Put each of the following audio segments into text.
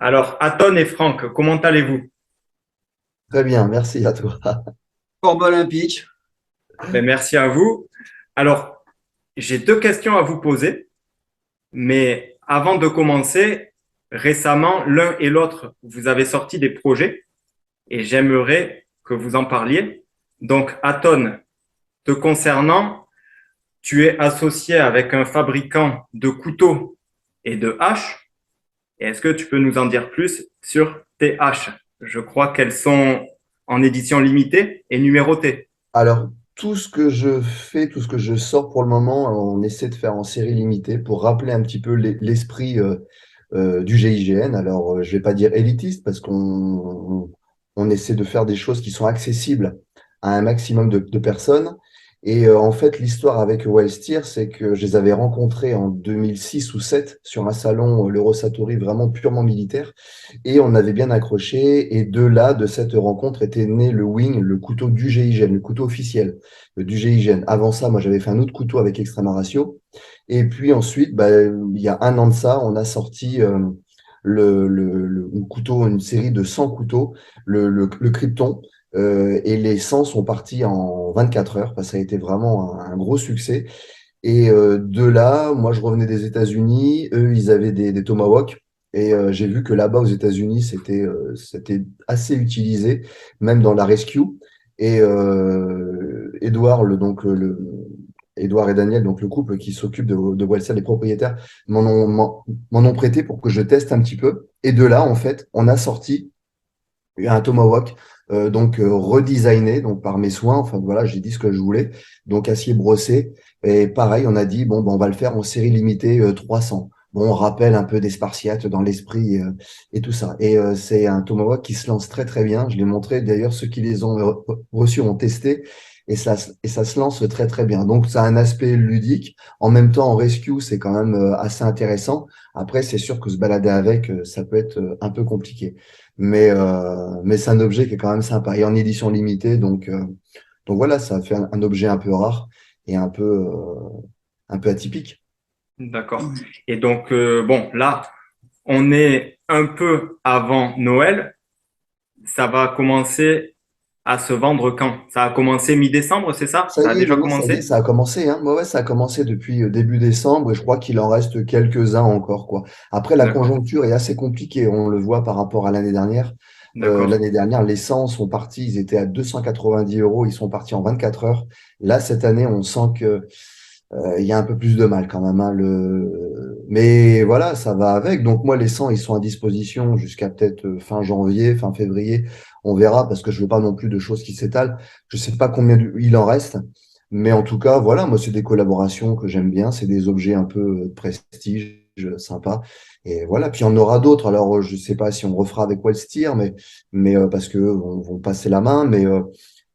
Alors, Aton et Franck, comment allez-vous? Très bien, merci à toi. Forme olympique. Ben, merci à vous. Alors, j'ai deux questions à vous poser, mais avant de commencer, récemment, l'un et l'autre, vous avez sorti des projets et j'aimerais que vous en parliez. Donc, Aton, te concernant, tu es associé avec un fabricant de couteaux et de haches. Et est-ce que tu peux nous en dire plus sur tes haches? Je crois qu'elles sont en édition limitée et numérotées. Alors, tout ce que je fais, tout ce que je sors pour le moment, on essaie de faire en série limitée pour rappeler un petit peu l'esprit du GIGN. Alors, je vais pas dire élitiste parce qu'on essaie de faire des choses qui sont accessibles à un maximum de personnes. Et en fait, l'histoire avec Wildsteer, c'est que je les avais rencontrés en 2006 ou 2007 sur un salon, l'Eurosatori, vraiment purement militaire. Et on avait bien accroché. Et de là, de cette rencontre, était né le Wing, le couteau du GIGN, le couteau officiel du GIGN. Avant ça, moi, j'avais fait un autre couteau avec Extrema Ratio. Et puis ensuite, bah, il y a un an de ça, on a sorti un couteau, une série de 100 couteaux, le Krypton. Et les 100 sont partis en 24 heures, parce que ça a été vraiment un gros succès. Et de là, moi, je revenais des États-Unis. Eux, ils avaient des Tomahawk. Et j'ai vu que là-bas, aux États-Unis, c'était assez utilisé, même dans la rescue. Et Edouard, Edouard et Daniel, donc le couple qui s'occupe de Wellsell, les propriétaires, m'en ont prêté pour que je teste un petit peu. Et de là, en fait, on a sorti un tomahawk redesigné donc par mes soins. Enfin voilà, j'ai dit ce que je voulais. Donc acier brossé. Et pareil, on a dit bon, ben, on va le faire en série limitée 300. Bon, on rappelle un peu des Spartiates dans l'esprit et tout ça. Et c'est un tomahawk qui se lance très très bien. Je l'ai montré. D'ailleurs, ceux qui les ont reçus ont testé. Et ça se lance très très bien. Donc ça a un aspect ludique. En même temps, en rescue, c'est quand même assez intéressant. Après, c'est sûr que se balader avec, ça peut être un peu compliqué. Mais c'est un objet qui est quand même sympa. Et en édition limitée, donc voilà, ça fait un objet un peu rare et un peu atypique. D'accord. Et donc, bon, là, on est un peu avant Noël. Ça va commencer à se vendre quand? Ça a commencé mi-décembre, c'est ça? Ça Ça a y est, déjà oui, ça y est, commencé? ça a commencé, hein. Ouais, ouais, ça a commencé depuis début décembre et je crois qu'il en reste quelques-uns encore, quoi. Après, la D'accord, conjoncture est assez compliquée. On le voit par rapport à l'année dernière. d'accord, L'année dernière, les 100 sont partis, ils étaient à 290 euros, ils sont partis en 24 heures. Là, cette année, on sent que il y a un peu plus de mal quand même, hein, Mais voilà, ça va avec. Donc moi, les 100, ils sont à disposition jusqu'à peut-être fin janvier, fin février. On verra parce que je veux pas non plus de choses qui s'étalent. Je sais pas combien il en reste. Mais en tout cas, voilà, moi, c'est des collaborations que j'aime bien. C'est des objets un peu de prestige, sympa. Et voilà, puis il y en aura d'autres. Alors, je sais pas si on refera avec Wellsteer, mais parce que on vont passer la main.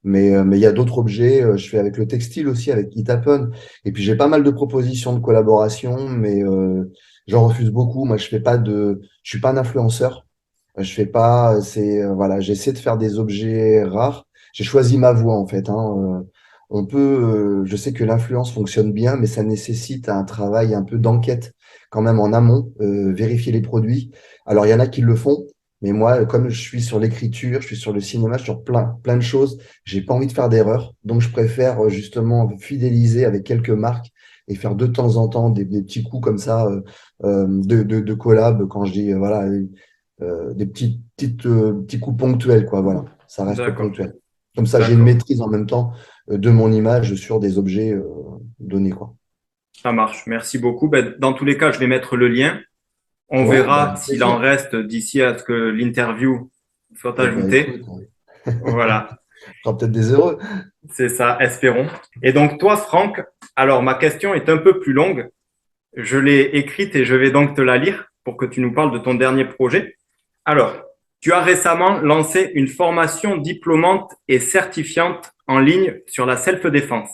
Mais il y a d'autres objets. Je fais avec le textile aussi, avec It Happen. Et puis j'ai pas mal de propositions de collaboration, mais j'en refuse beaucoup. Moi, je suis pas un influenceur. Je fais pas, voilà, j'essaie de faire des objets rares. J'ai choisi ma voie en fait, hein. Je sais que l'influence fonctionne bien, mais ça nécessite un travail un peu d'enquête quand même en amont, vérifier les produits. Alors il y en a qui le font, mais moi, comme je suis sur l'écriture, je suis sur le cinéma, je suis sur plein de choses, j'ai pas envie de faire d'erreur. Donc je préfère justement fidéliser avec quelques marques et faire de temps en temps des petits coups comme ça de collab quand je dis voilà des petits coups ponctuels, quoi. Voilà, ça reste d'accord, ponctuel. Comme ça, j'ai une d'accord. maîtrise en même temps de mon image sur des objets donnés, quoi. Ça marche. Merci beaucoup. Ben, dans tous les cas, je vais mettre le lien. On Ouais, bah, verra avec s'il en plaisir. reste d'ici à ce que l'interview soit Eh ben, ajoutée. écoute, Voilà, on fera peut-être des heureux. c'est ça, espérons. Et donc, toi, Franck, alors ma question est un peu plus longue. Je l'ai écrite et je vais donc te la lire pour que tu nous parles de ton dernier projet. Alors, tu as récemment lancé une formation diplômante et certifiante en ligne sur la self-défense,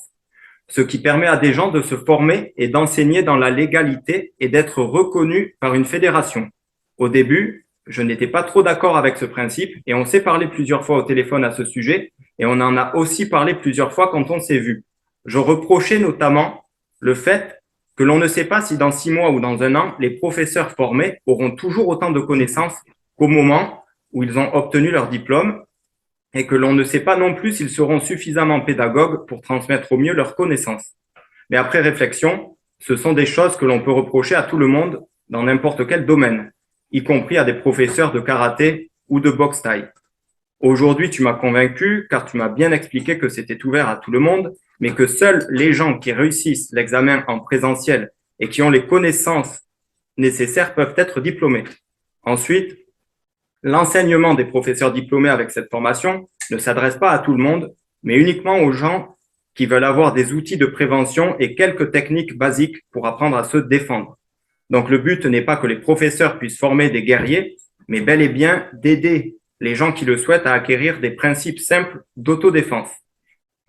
ce qui permet à des gens de se former et d'enseigner dans la légalité et d'être reconnus par une fédération. Au début, je n'étais pas trop d'accord avec ce principe et on s'est parlé plusieurs fois au téléphone à ce sujet et on en a aussi parlé plusieurs fois quand on s'est vu. Je reprochais notamment le fait que l'on ne sait pas si dans 6 mois ou dans un an, les professeurs formés auront toujours autant de connaissances qu'au moment où ils ont obtenu leur diplôme et que l'on ne sait pas non plus s'ils seront suffisamment pédagogues pour transmettre au mieux leurs connaissances. Mais après réflexion, ce sont des choses que l'on peut reprocher à tout le monde dans n'importe quel domaine, y compris à des professeurs de karaté ou de boxe thaï. Aujourd'hui, tu m'as convaincu car tu m'as bien expliqué que c'était ouvert à tout le monde, mais que seuls les gens qui réussissent l'examen en présentiel et qui ont les connaissances nécessaires peuvent être diplômés. Ensuite, l'enseignement des professeurs diplômés avec cette formation ne s'adresse pas à tout le monde, mais uniquement aux gens qui veulent avoir des outils de prévention et quelques techniques basiques pour apprendre à se défendre. Donc le but n'est pas que les professeurs puissent former des guerriers, mais bel et bien d'aider les gens qui le souhaitent à acquérir des principes simples d'autodéfense.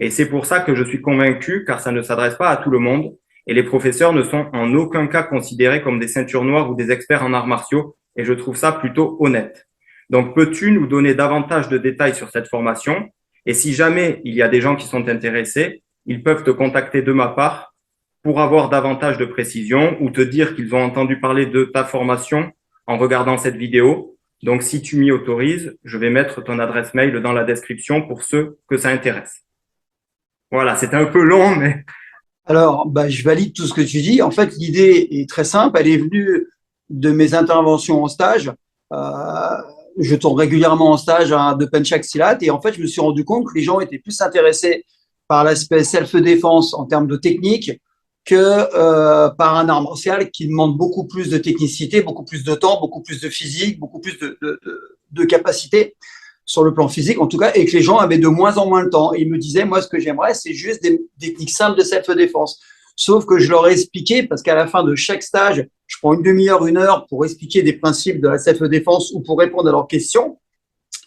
Et c'est pour ça que je suis convaincu, car ça ne s'adresse pas à tout le monde, et les professeurs ne sont en aucun cas considérés comme des ceintures noires ou des experts en arts martiaux, et je trouve ça plutôt honnête. Donc, peux-tu nous donner davantage de détails sur cette formation? Et si jamais il y a des gens qui sont intéressés, ils peuvent te contacter de ma part pour avoir davantage de précisions ou te dire qu'ils ont entendu parler de ta formation en regardant cette vidéo. Donc, si tu m'y autorises, je vais mettre ton adresse mail dans la description pour ceux que ça intéresse. Voilà, c'était un peu long, mais… Alors, je valide tout ce que tu dis. En fait, l'idée est très simple. Elle est venue de mes interventions en stage. Je tourne régulièrement en stage de Penchak Silat et en fait, je me suis rendu compte que les gens étaient plus intéressés par l'aspect self-défense en termes de technique que par un art martial qui demande beaucoup plus de technicité, beaucoup plus de temps, beaucoup plus de physique, beaucoup plus de capacité sur le plan physique en tout cas, et que les gens avaient de moins en moins le temps. Et ils me disaient, moi, ce que j'aimerais, c'est juste des techniques simples de self-défense. Sauf que je leur ai expliqué, parce qu'à la fin de chaque stage, je prends une demi-heure, une heure pour expliquer des principes de la self-défense ou pour répondre à leurs questions.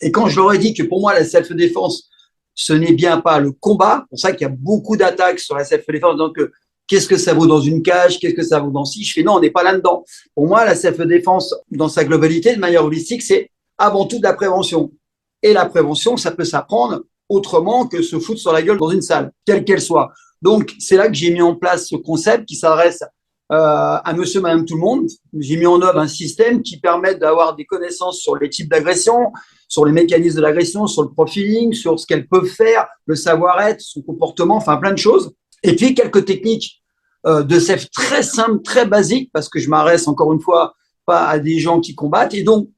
Et quand je leur ai dit que pour moi, la self-défense, ce n'est bien pas le combat, c'est pour ça qu'il y a beaucoup d'attaques sur la self-défense, donc qu'est-ce que ça vaut dans une cage, qu'est-ce que ça vaut dans ci, je fais non, on n'est pas là-dedans. Pour moi, la self-défense, dans sa globalité, de manière holistique, c'est avant tout de la prévention. Et la prévention, ça peut s'apprendre autrement que se foutre sur la gueule dans une salle, quelle qu'elle soit. Donc, c'est là que j'ai mis en place ce concept qui s'adresse à monsieur, madame, tout le monde. J'ai mis en œuvre un système qui permet d'avoir des connaissances sur les types d'agression, sur les mécanismes de l'agression, sur le profiling, sur ce qu'elles peuvent faire, le savoir-être, son comportement, enfin plein de choses. Et puis, quelques techniques de self très simples, très basiques, parce que je m'adresse encore une fois pas à des gens qui combattent. Et donc,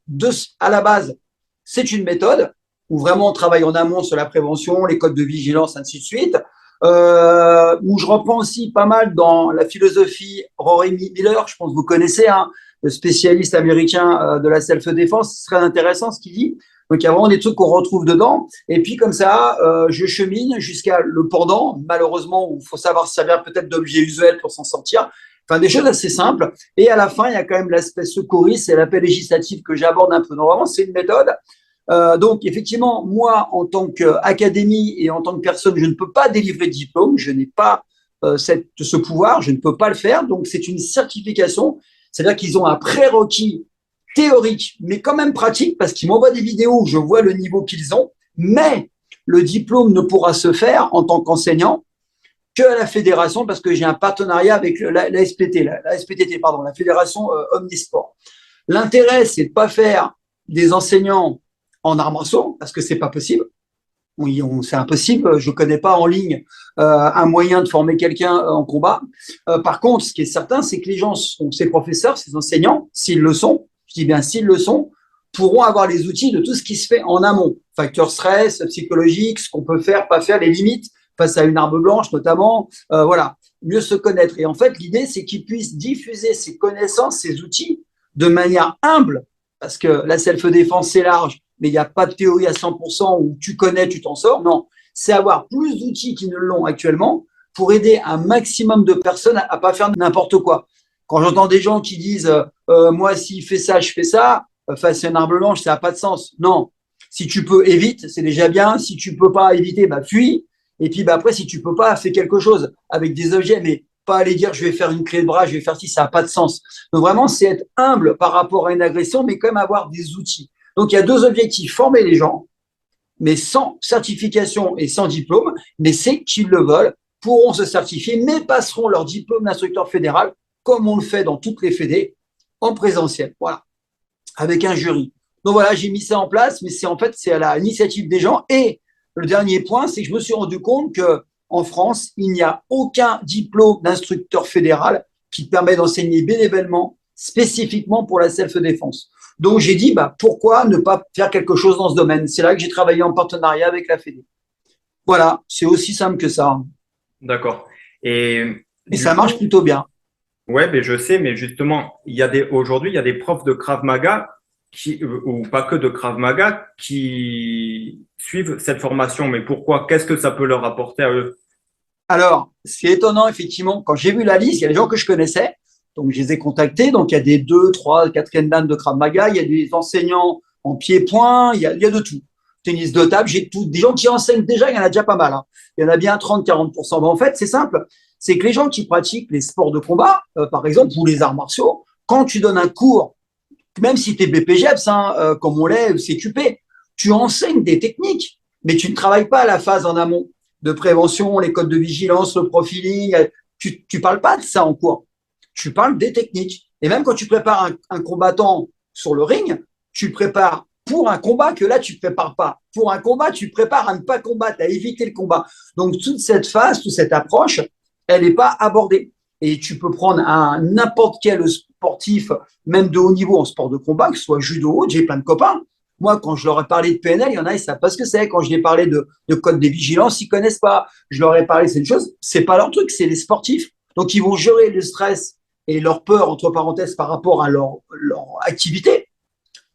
à la base, c'est une méthode où vraiment on travaille en amont sur la prévention, les codes de vigilance, ainsi de suite, où je reprends aussi pas mal dans la philosophie Rory Miller, je pense que vous connaissez, hein, le spécialiste américain de la self-défense. C'est très intéressant ce qu'il dit. Donc, il y a vraiment des trucs qu'on retrouve dedans. Et puis, comme ça, je chemine jusqu'à le pendant, malheureusement, où il faut savoir se servir peut-être d'objets usuels pour s'en sortir. Enfin, des choses assez simples. Et à la fin, il y a quand même l'aspect secouriste et l'aspect législatif que j'aborde un peu. Donc, vraiment, c'est une méthode. Donc, effectivement, moi, en tant qu'académie et en tant que personne, je ne peux pas délivrer de diplôme. Je n'ai pas ce pouvoir. Je ne peux pas le faire. Donc, c'est une certification. C'est-à-dire qu'ils ont un prérequis théorique, mais quand même pratique, parce qu'ils m'envoient des vidéos où je vois le niveau qu'ils ont. Mais le diplôme ne pourra se faire en tant qu'enseignant qu'à la fédération, parce que j'ai un partenariat avec la SPT, la SPTT, pardon, la fédération Omnisport. L'intérêt, c'est de pas faire des enseignants en arts martiaux, parce que c'est pas possible. Oui, c'est impossible. Je connais pas en ligne un moyen de former quelqu'un en combat. Par contre, ce qui est certain, c'est que les gens sont ces professeurs, ces enseignants, s'ils le sont, je dis bien s'ils le sont, pourront avoir les outils de tout ce qui se fait en amont. Facteur stress, psychologique, ce qu'on peut faire, pas faire, les limites face à une arme blanche notamment. Voilà, mieux se connaître. Et en fait, l'idée, c'est qu'ils puissent diffuser ces connaissances, ces outils de manière humble, parce que la self-défense, c'est large, mais il n'y a pas de théorie à 100% où tu connais, tu t'en sors. Non, c'est avoir plus d'outils qui ne l'ont actuellement pour aider un maximum de personnes à pas faire n'importe quoi. Quand j'entends des gens qui disent moi, s'il fait ça, je fais ça, face à une arme blanche, ça n'a pas de sens. Non, si tu peux, évite, c'est déjà bien. Si tu peux pas éviter, fuis. Et puis après, si tu peux pas, fais quelque chose avec des objets, mais pas aller dire je vais faire une clé de bras, je vais faire ci, ça n'a pas de sens. Donc vraiment, c'est être humble par rapport à une agression, mais quand même avoir des outils. Donc il y a deux objectifs, former les gens, mais sans certification et sans diplôme, mais c'est qu'ils le veulent, pourront se certifier, mais passeront leur diplôme d'instructeur fédéral, comme on le fait dans toutes les fédés, en présentiel. Voilà, avec un jury. Donc voilà, j'ai mis ça en place, mais c'est à l'initiative des gens. Et le dernier point, c'est que je me suis rendu compte que en France, il n'y a aucun diplôme d'instructeur fédéral qui permet d'enseigner bénévolement, spécifiquement pour la self-défense. Donc j'ai dit, pourquoi ne pas faire quelque chose dans ce domaine? C'est là que j'ai travaillé en partenariat avec la Fédé. Voilà, c'est aussi simple que ça. D'accord. Et Et du ça coup, marche plutôt bien. ouais, ben je sais, mais justement, aujourd'hui, il y a des profs de Krav Maga ou pas que de Krav Maga, qui suivent cette formation. Mais pourquoi? Qu'est-ce que ça peut leur apporter à eux? Alors, c'est étonnant, effectivement, quand j'ai vu la liste, il y a des gens que je connaissais, donc je les ai contactés. Donc, il y a des 2, 3, 4e dan de Krav Maga, il y a des enseignants en pied-point, il y a de tout. Tennis de table, j'ai tout. Des gens qui enseignent déjà, il y en a déjà pas mal, hein. Il y en a bien 30-40%. En fait, c'est simple, c'est que les gens qui pratiquent les sports de combat, par exemple, ou les arts martiaux, quand tu donnes un cours, même si tu es BPGEPS, hein, comme on l'est, ou CQP, tu enseignes des techniques, mais tu ne travailles pas à la phase en amont de prévention, les codes de vigilance, le profiling. Tu ne parles pas de ça en cours. Tu parles des techniques. Et même quand tu prépares un combattant sur le ring, tu prépares pour un combat que là, tu ne prépares pas. Pour un combat, tu prépares à ne pas combattre, à éviter le combat. Donc, toute cette phase, toute cette approche, elle n'est pas abordée. Et tu peux prendre n'importe quel sportif, même de haut niveau en sport de combat, que ce soit judo ou autre, j'ai plein de copains. Moi, quand je leur ai parlé de PNL, il y en a, ils savent pas ce que c'est. Quand je leur ai parlé de code des vigilances, ils connaissent pas. Je leur ai parlé, c'est une chose, c'est pas leur truc, c'est les sportifs. Donc, ils vont gérer le stress et leur peur, entre parenthèses, par rapport à leur activité.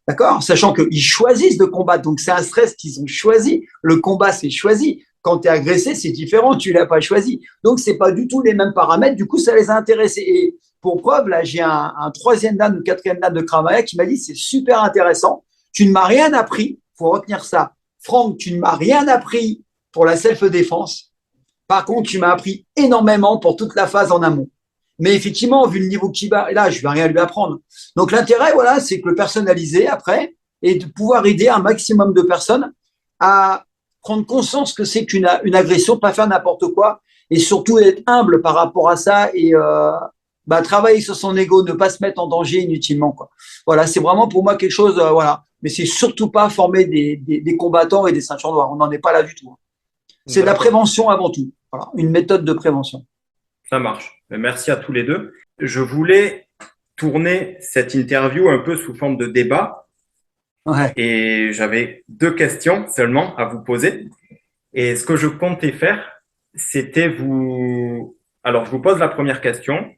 D'accord? Sachant qu'ils choisissent de combattre. Donc, c'est un stress qu'ils ont choisi. Le combat, c'est choisi. Quand tu es agressé, c'est différent. Tu l'as pas choisi. Donc, c'est pas du tout les mêmes paramètres. Du coup, ça les a intéressés. Et pour preuve, là, j'ai un 3e dan ou 4e dan de Krav Maga qui m'a dit, c'est super intéressant. Tu ne m'as rien appris. Faut retenir ça. Franck, tu ne m'as rien appris pour la self-défense. Par contre, tu m'as appris énormément pour toute la phase en amont. Mais effectivement, vu le niveau qu'il va, là, je vais rien lui apprendre. Donc l'intérêt, voilà, c'est que le personnaliser après et de pouvoir aider un maximum de personnes à prendre conscience que c'est qu'une agression, pas faire n'importe quoi et surtout être humble par rapport à ça et travailler sur son ego, ne pas se mettre en danger inutilement, quoi. Voilà, c'est vraiment pour moi quelque chose, voilà. Mais c'est surtout pas former des combattants et des ceintures noires. On n'en est pas là du tout, hein. C'est de la D'accord. prévention avant tout. Voilà, une méthode de prévention. Ça marche. Merci à tous les deux. Je voulais tourner cette interview un peu sous forme de débat Ouais. et j'avais 2 questions seulement à vous poser. Et ce que je comptais faire, c'était vous… Alors, je vous pose la première question.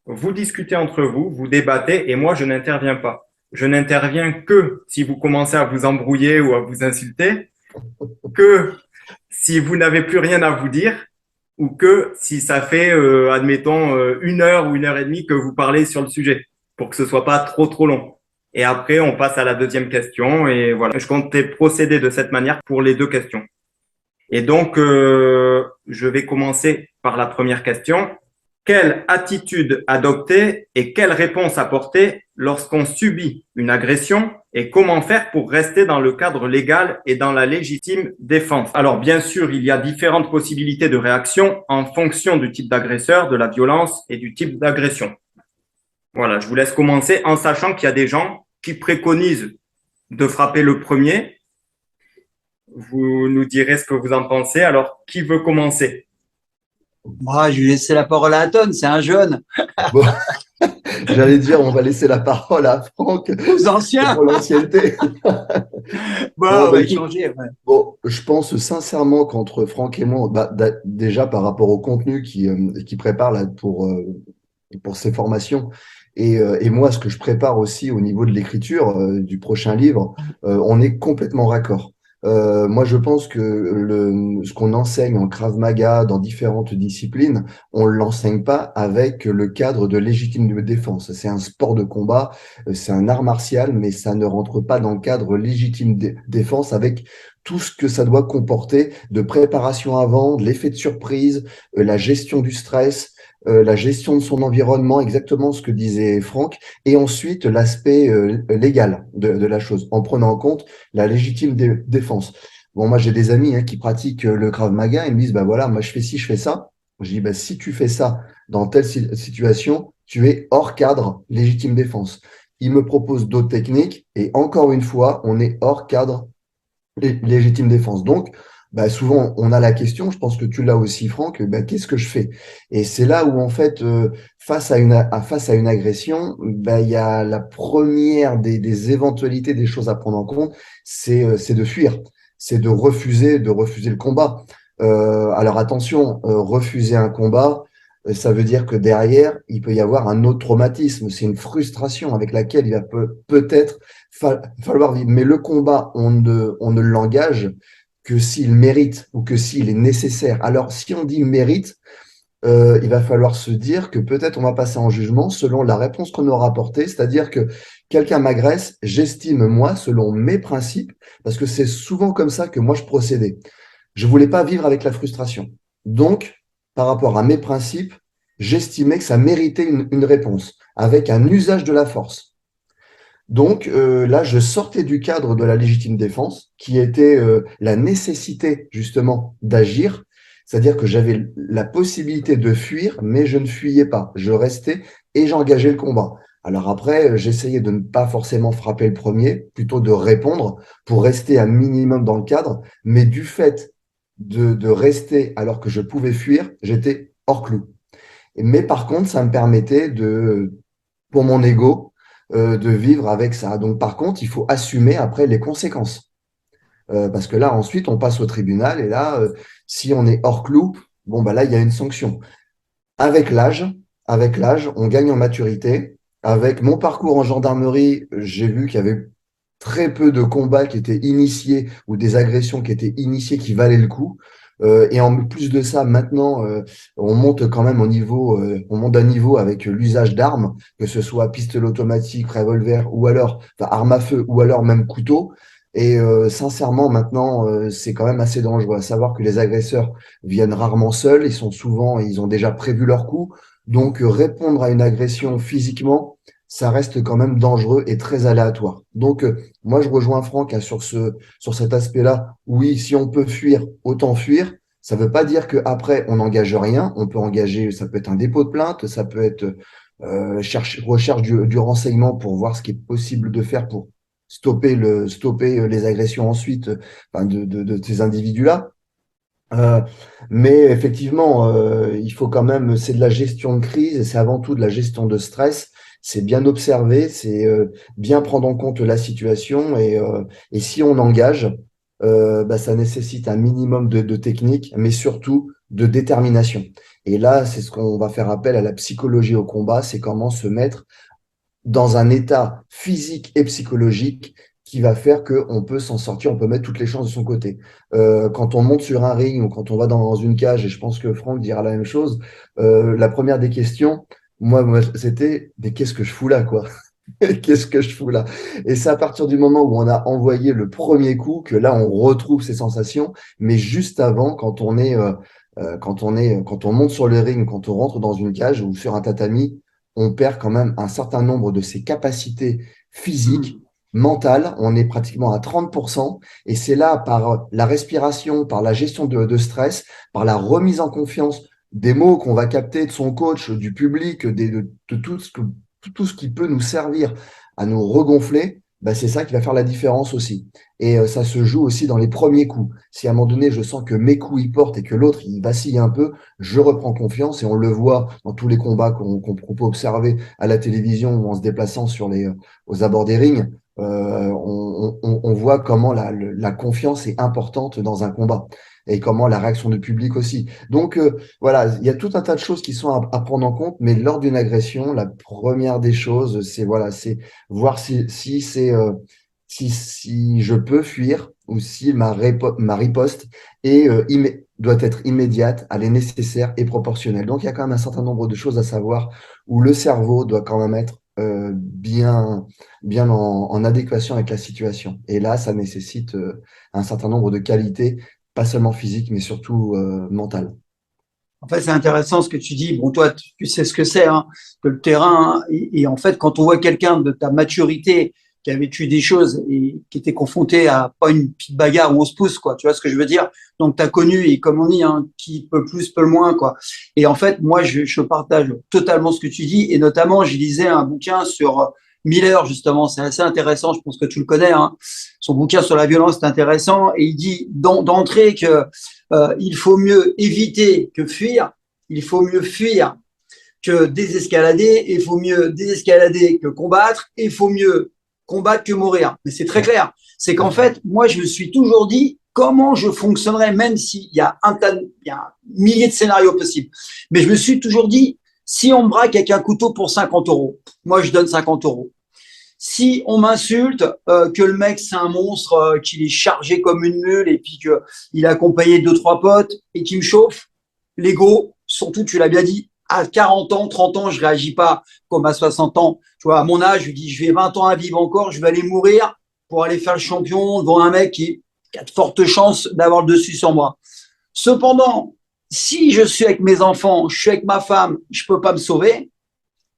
Vous discutez entre vous, vous débattez et moi, je n'interviens pas. Je n'interviens que si vous commencez à vous embrouiller ou à vous insulter, que si vous n'avez plus rien à vous dire ou que si ça fait, admettons, 1 heure ou 1 heure et demie que vous parlez sur le sujet pour que ce soit pas trop long. Et après, on passe à la deuxième question et voilà. Je comptais procéder de cette manière pour les 2 questions. Et donc, je vais commencer par la première question. Quelle attitude adopter et quelle réponse apporter lorsqu'on subit une agression et comment faire pour rester dans le cadre légal et dans la légitime défense? Alors, bien sûr, il y a différentes possibilités de réaction en fonction du type d'agresseur, de la violence et du type d'agression. Voilà, je vous laisse commencer en sachant qu'il y a des gens qui préconisent de frapper le premier. Vous nous direz ce que vous en pensez. Alors, qui veut commencer? Moi, je vais laisser la parole à Anton, c'est un jeune. Bon, j'allais dire, on va laisser la parole à Franck Aux anciens. pour l'ancienneté. Bon, Non, on bah, va écoute, échanger. Ouais. bon, je pense sincèrement qu'entre Franck et moi, déjà par rapport au contenu qui prépare là pour ces formations et moi, ce que je prépare aussi au niveau de l'écriture du prochain livre, on est complètement raccord. Moi, je pense que ce qu'on enseigne en Krav Maga dans différentes disciplines, on ne l'enseigne pas avec le cadre de légitime défense. C'est un sport de combat, c'est un art martial, mais ça ne rentre pas dans le cadre légitime défense avec tout ce que ça doit comporter de préparation avant, de l'effet de surprise, la gestion du stress, la gestion de son environnement, exactement ce que disait Franck, et ensuite l'aspect légal de la chose, en prenant en compte la légitime défense. Bon, moi, j'ai des amis qui pratiquent le Krav Maga, ils me disent, bah voilà, moi, je fais ci, je fais ça. Je dis, bah, si tu fais ça dans telle situation, tu es hors cadre légitime défense. il me propose d'autres techniques et encore une fois, on est hors cadre légitime défense. Donc, bah, souvent, on a la question, je pense que tu l'as aussi, Franck, bah, qu'est-ce que je fais? Et c'est là où, en fait, face à une agression, bah, il y a la première des éventualités, des choses à prendre en compte, c'est de fuir, c'est de refuser le combat. Alors attention, refuser un combat, ça veut dire que derrière, il peut y avoir un autre traumatisme, c'est une frustration avec laquelle il va peut-être falloir vivre. Mais le combat, on ne l'engage que s'il mérite ou que s'il est nécessaire. Alors, si on dit mérite, il va falloir se dire que peut-être on va passer en jugement selon la réponse qu'on aura apportée, c'est-à-dire que quelqu'un m'agresse, j'estime moi, selon mes principes, parce que c'est souvent comme ça que moi je procédais. Je voulais pas vivre avec la frustration. Donc, par rapport à mes principes, j'estimais que ça méritait une réponse avec un usage de la force. Donc là, je sortais du cadre de la légitime défense, qui était la nécessité justement d'agir, c'est-à-dire que j'avais la possibilité de fuir, mais je ne fuyais pas. Je restais et j'engageais le combat. Alors après, j'essayais de ne pas forcément frapper le premier, plutôt de répondre pour rester un minimum dans le cadre, mais du fait de rester alors que je pouvais fuir, j'étais hors clou. Mais par contre, ça me permettait pour mon ego, de vivre avec ça. Donc, par contre, il faut assumer après les conséquences. Parce que là, ensuite, on passe au tribunal et là, si on est hors clou, bon, bah là, il y a une sanction. Avec l'âge, avec l'âge, on gagne en maturité. Avec mon parcours en gendarmerie, j'ai vu qu'il y avait très peu de combats qui étaient initiés ou des agressions qui étaient initiées qui valaient le coup. Et en plus de ça, maintenant, on monte quand même on monte d'un niveau avec l'usage d'armes, que ce soit pistolet automatique, revolver ou alors enfin, arme à feu ou alors même couteau. Et sincèrement, maintenant, c'est quand même assez dangereux. À savoir que les agresseurs viennent rarement seuls, ils ont déjà prévu leur coup. Donc, répondre à une agression physiquement, ça reste quand même dangereux et très aléatoire. Donc, moi, je rejoins Franck hein, sur cet aspect-là. Oui, si on peut fuir, autant fuir. Ça ne veut pas dire qu'après, on n'engage rien. On peut engager, ça peut être un dépôt de plainte, ça peut être recherche du renseignement pour voir ce qui est possible de faire pour stopper les agressions ensuite enfin, de ces individus-là. Euh, mais effectivement, il faut quand même, c'est de la gestion de crise, c'est avant tout de la gestion de stress. C'est bien observer, c'est bien prendre en compte la situation et si on engage, bah, ça nécessite un minimum de technique, mais surtout de détermination. Et là, c'est ce qu'on va faire appel à la psychologie au combat, c'est comment se mettre dans un état physique et psychologique qui va faire qu'on peut s'en sortir, on peut mettre toutes les chances de son côté. Quand on monte sur un ring ou quand on va dans une cage, et je pense que Franck dira la même chose, la première des questions, moi c'était mais qu'est-ce que je fous là, quoi? Qu'est-ce que je fous là? Et c'est à partir du moment où on a envoyé le premier coup que là on retrouve ces sensations, mais juste avant, quand on monte sur le ring, quand on rentre dans une cage ou sur un tatami, on perd quand même un certain nombre de ses capacités physiques, mentales. On est pratiquement à 30%. Et c'est là, par la respiration, par la gestion de stress, par la remise en confiance des mots qu'on va capter de son coach, du public, de tout ce qui peut nous servir à nous regonfler, bah, c'est ça qui va faire la différence aussi. Et ça se joue aussi dans les premiers coups. Si à un moment donné, je sens que mes coups, ils portent et que l'autre, il vacille un peu, je reprends confiance et on le voit dans tous les combats qu'on peut observer à la télévision ou en se déplaçant aux abords des rings. On voit comment la confiance est importante dans un combat et comment la réaction du public aussi. Donc voilà, il y a tout un tas de choses qui sont à prendre en compte, mais lors d'une agression, la première des choses, c'est voilà, c'est voir si c'est si je peux fuir ou si ma riposte doit être immédiate, elle est nécessaire et proportionnelle. Donc, il y a quand même un certain nombre de choses à savoir où le cerveau doit quand même être bien en adéquation avec la situation. Et là, ça nécessite un certain nombre de qualités, pas seulement physiques, mais surtout mentales. En fait, c'est intéressant ce que tu dis. Bon, toi, tu sais ce que c'est, hein, que le terrain. Hein, et en fait, quand on voit quelqu'un de ta maturité qui a vécu des choses et qui était confronté à pas une petite bagarre où on se pousse, quoi. Tu vois ce que je veux dire? Donc, tu as connu, et comme on dit, hein, qui peut plus, peut le moins, quoi. Et en fait, moi, je partage totalement ce que tu dis. Et notamment, je lisais un bouquin sur Miller, justement, c'est assez intéressant, je pense que tu le connais, hein. Son bouquin sur la violence est intéressant, et il dit d'entrée que il faut mieux éviter que fuir, il faut mieux fuir que désescalader, il faut mieux désescalader que combattre, et il faut mieux combattre que mourir. Mais c'est très clair. C'est qu'en fait, moi, je me suis toujours dit comment je fonctionnerais, même s'il y a il y a un millier de scénarios possibles. Mais je me suis toujours dit, si on me braque avec un couteau pour 50 euros, moi, je donne 50 euros. Si on m'insulte, que le mec c'est un monstre, qu'il est chargé comme une mule et puis qu'il a accompagné deux trois potes et qu'il me chauffe, l'ego, surtout tu l'as bien dit, à 40 ans, 30 ans, je réagis pas comme à 60 ans. Tu vois, à mon âge, je dis je vais 20 ans à vivre encore, je vais aller mourir pour aller faire le champion devant un mec qui a de fortes chances d'avoir le dessus sur moi. Cependant, si je suis avec mes enfants, je suis avec ma femme, je peux pas me sauver,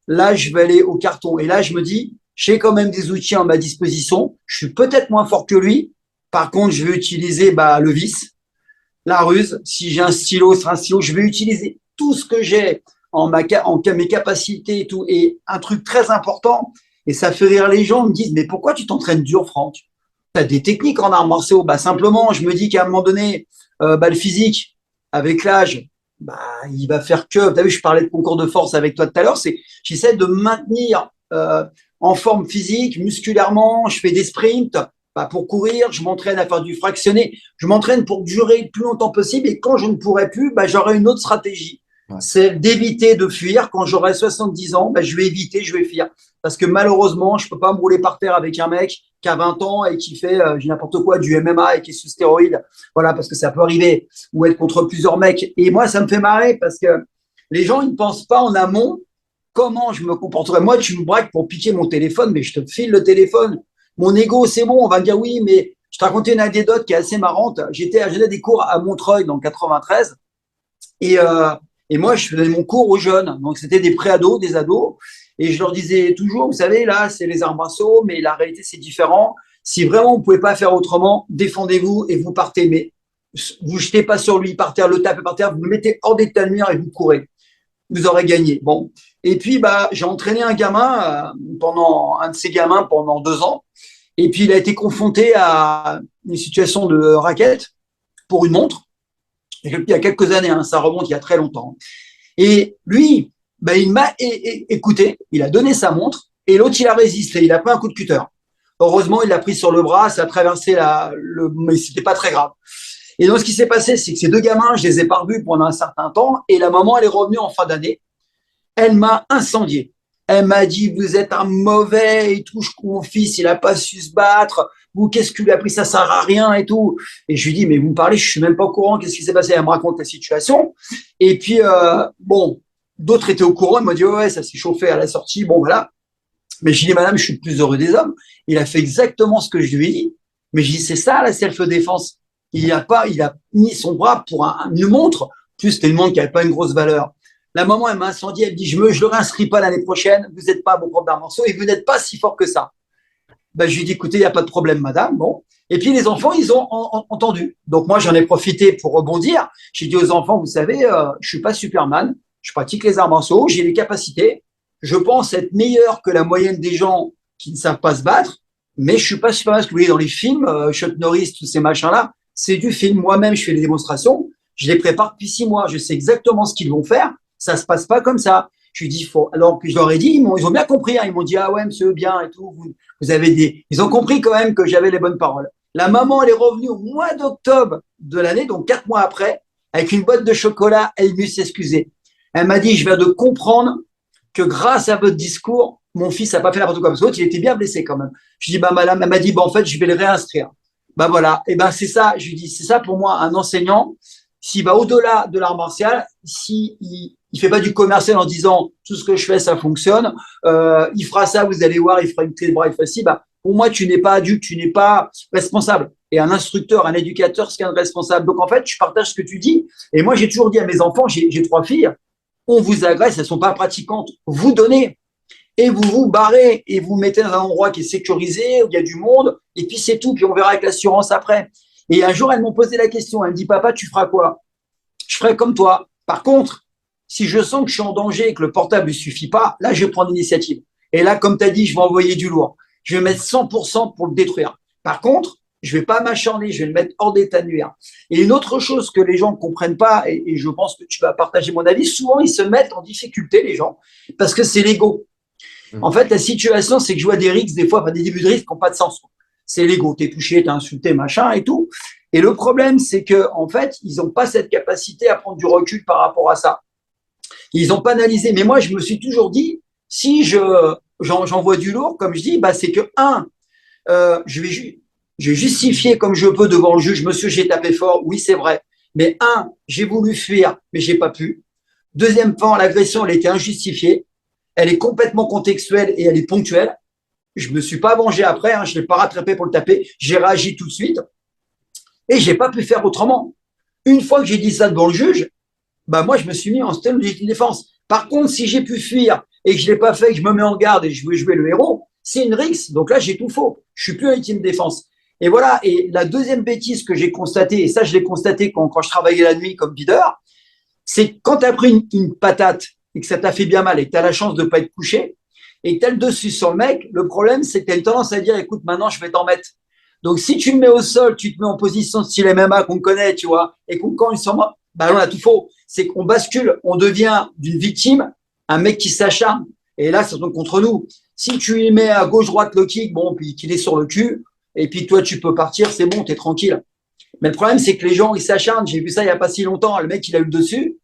là je vais aller au carton et là je me dis j'ai quand même des outils à ma disposition. Je suis peut-être moins fort que lui. Par contre, je vais utiliser le vice, la ruse. Si j'ai un stylo, c'est un stylo. Je vais utiliser tout ce que j'ai mes capacités et tout. Et un truc très important, et ça fait rire les gens, me disent, mais pourquoi tu t'entraînes dur, Franck? Tu as des techniques en arts martiaux. Simplement, je me dis qu'à un moment donné, le physique, avec l'âge, il va faire que, tu as vu, je parlais de concours de force avec toi tout à l'heure, j'essaie de maintenir en forme physique, musculairement, je fais des sprints pour courir, je m'entraîne à faire du fractionné, je m'entraîne pour durer le plus longtemps possible et quand je ne pourrai plus, j'aurai une autre stratégie. Ouais. C'est d'éviter de fuir. Quand j'aurai 70 ans, je vais éviter, je vais fuir. Parce que malheureusement, je peux pas me rouler par terre avec un mec qui a 20 ans et qui fait n'importe quoi, du MMA et qui est sous stéroïdes. Voilà, parce que ça peut arriver. Ou être contre plusieurs mecs. Et moi, ça me fait marrer parce que les gens, ils ne pensent pas en amont comment je me comporterais. Moi, tu me braques pour piquer mon téléphone, mais je te file le téléphone. Mon ego, c'est bon, on va me dire oui, mais je te racontais une anecdote qui est assez marrante. J'étais des cours à Montreuil dans le 93 et moi, je faisais mon cours aux jeunes. Donc, c'était des pré-ados, des ados. Et je leur disais toujours, vous savez, là, c'est les arts martiaux, mais la réalité, c'est différent. Si vraiment vous ne pouvez pas faire autrement, défendez-vous et vous partez. Mais vous ne jetez pas sur lui par terre, le tapez par terre, vous le mettez hors d'état de lumière et vous courez. Vous aurez gagné. Bon. Et puis, j'ai entraîné un gamin un de ces gamins pendant 2 ans. Et puis, il a été confronté à une situation de raquette pour une montre. Il y a quelques années, ça remonte il y a très longtemps. Et lui, il m'a écouté, il a donné sa montre et l'autre, il a résisté, il a pris un coup de cutter. Heureusement, il l'a pris sur le bras, ça a traversé mais c'était pas très grave. Et donc, ce qui s'est passé, c'est que ces deux gamins, je les ai pas revus pendant un certain temps et la maman, elle est revenue en fin d'année. Elle m'a incendié. Elle m'a dit, vous êtes un mauvais et tout, mon fils, il a pas su se battre. Vous, qu'est-ce que lui a pris, ça sert à rien et tout. Et je lui dis, mais vous me parlez, je suis même pas au courant, qu'est-ce qui s'est passé? Elle me raconte la situation. Et puis, d'autres étaient au courant, ils m'ont dit, ouais, ça s'est chauffé à la sortie, bon, voilà. Mais je dis, madame, je suis le plus heureux des hommes. Il a fait exactement ce que je lui ai dit. Mais je dis, c'est ça, la self-défense. Il a mis son bras pour une montre. En plus, c'était une montre qui avait pas une grosse valeur. La maman, elle m'a incendié, elle me dit, je le réinscris pas l'année prochaine, vous n'êtes pas mon prof d'arts martiaux et vous n'êtes pas si fort que ça. Je lui ai dit, écoutez, il n'y a pas de problème, madame. Bon. Et puis, les enfants, ils ont entendu. Donc, moi, j'en ai profité pour rebondir. J'ai dit aux enfants, vous savez, je suis pas Superman, je pratique les arts martiaux, j'ai les capacités. Je pense être meilleur que la moyenne des gens qui ne savent pas se battre, mais je suis pas Superman. Ce que vous voyez dans les films, Chuck Norris, tous ces machins-là, c'est du film. Moi-même, je fais des démonstrations, je les prépare depuis 6 mois, je sais exactement ce qu'ils vont faire. Ça se passe pas comme ça. Je lui dis, alors que je leur ai dit, ils ont bien compris, ils m'ont dit, ah ouais, monsieur, bien et tout, vous avez ils ont compris quand même que j'avais les bonnes paroles. La maman, elle est revenue au mois d'octobre de l'année, donc 4 mois après, avec une boîte de chocolat, elle est venue s'excuser. Elle m'a dit, je viens de comprendre que grâce à votre discours, mon fils n'a pas fait n'importe quoi, parce que l'autre, il était bien blessé quand même. Je dis, madame, elle m'a dit, en fait, je vais le réinscrire. Voilà. Et c'est ça, je lui dis, c'est ça pour moi, un enseignant, s'il va au-delà de l'art martial, il fait pas du commercial en disant tout ce que je fais, ça fonctionne, il fera ça, vous allez voir, il fera une clé de bras, il fera ci, pour moi, tu n'es pas adulte, tu n'es pas responsable. Et un instructeur, un éducateur, c'est un responsable. Donc, en fait, je partage ce que tu dis. Et moi, j'ai toujours dit à mes enfants, j'ai 3 filles, on vous agresse, elles sont pas pratiquantes, vous donnez. Et vous vous barrez et vous mettez dans un endroit qui est sécurisé, où il y a du monde, et puis c'est tout, puis on verra avec l'assurance après. Et un jour, elles m'ont posé la question, elles me disent, papa, tu feras quoi? Je ferai comme toi. Par contre, si je sens que je suis en danger et que le portable ne suffit pas, là, je vais prendre l'initiative. Et là, comme tu as dit, je vais envoyer du lourd. Je vais mettre 100% pour le détruire. Par contre, je vais pas m'acharner, je vais le mettre hors d'état de nuire. Et une autre chose que les gens ne comprennent pas, et je pense que tu vas partager mon avis, souvent ils se mettent en difficulté, les gens, parce que c'est l'ego. En fait, la situation, c'est que je vois des rixes, des fois, des débuts de risques qui n'ont pas de sens. C'est l'ego, t'es touché, t'es insulté, machin et tout. Et le problème, c'est que, en fait, ils n'ont pas cette capacité à prendre du recul par rapport à ça. Ils n'ont pas analysé. Mais moi, je me suis toujours dit, si j'envoie du lourd, comme je dis, bah, c'est que, je vais justifier comme je peux devant le juge, monsieur, j'ai tapé fort, oui, c'est vrai. Mais j'ai voulu fuir, mais j'ai pas pu. Deuxièmement, l'agression, elle était injustifiée. Elle est complètement contextuelle et elle est ponctuelle. Je me suis pas vengé après, je l'ai pas rattrapé pour le taper. J'ai réagi tout de suite et j'ai pas pu faire autrement. Une fois que j'ai dit ça devant le juge, bah moi je me suis mis en système de légitime défense. Par contre, si j'ai pu fuir et que je l'ai pas fait, que je me mets en garde et je veux jouer le héros, c'est une rixe. Donc là, j'ai tout faux. Je suis plus en légitime défense. Et voilà. Et la deuxième bêtise que j'ai constatée, et ça je l'ai constaté quand je travaillais la nuit comme bideur, c'est quand tu as pris une patate et que ça t'a fait bien mal et que tu as la chance de ne pas être couché et que tu as le dessus sur le mec, le problème, c'est que tu as une tendance à dire, écoute, maintenant, je vais t'en mettre. Donc, si tu le mets au sol, tu te mets en position style MMA qu'on connaît, tu vois, et qu'on quand il s'en va, bah, on a tout faux. C'est qu'on bascule, on devient d'une victime un mec qui s'acharne. Et là, ça tombe contre nous. Si tu lui mets à gauche-droite le kick, bon, puis qu'il est sur le cul, et puis toi, tu peux partir, c'est bon, t'es tranquille. Mais le problème, c'est que les gens, ils s'acharnent. J'ai vu ça il n'y a pas si longtemps. Le mec, il a eu le dessus.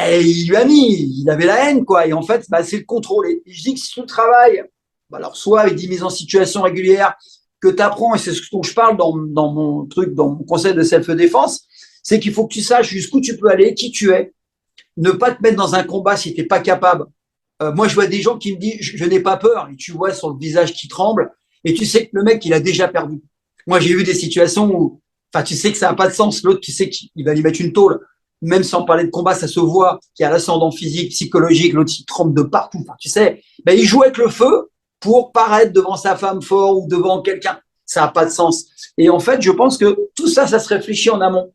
Et il lui a mis, il avait la haine, quoi. Et en fait, bah, c'est le contrôle. Et je dis que si tu travailles, bah, alors soit avec des mises en situation régulières que tu apprends, et c'est ce dont je parle dans mon truc, dans mon conseil de self-défense, c'est qu'il faut que tu saches jusqu'où tu peux aller, qui tu es, ne pas te mettre dans un combat si tu n'es pas capable. Moi, je vois des gens qui me disent, je n'ai pas peur, et tu vois sur le visage qui tremble, et tu sais que le mec, il a déjà perdu. Moi, j'ai vu des situations où, enfin, tu sais que ça n'a pas de sens. L'autre, tu sais qu'il va lui mettre une tôle. Même sans parler de combat, ça se voit qu'il y a l'ascendant physique, psychologique, l'autre, il tremble de partout. Enfin, tu sais, ben, il joue avec le feu pour paraître devant sa femme fort ou devant quelqu'un. Ça n'a pas de sens. Et en fait, je pense que tout ça, ça se réfléchit en amont.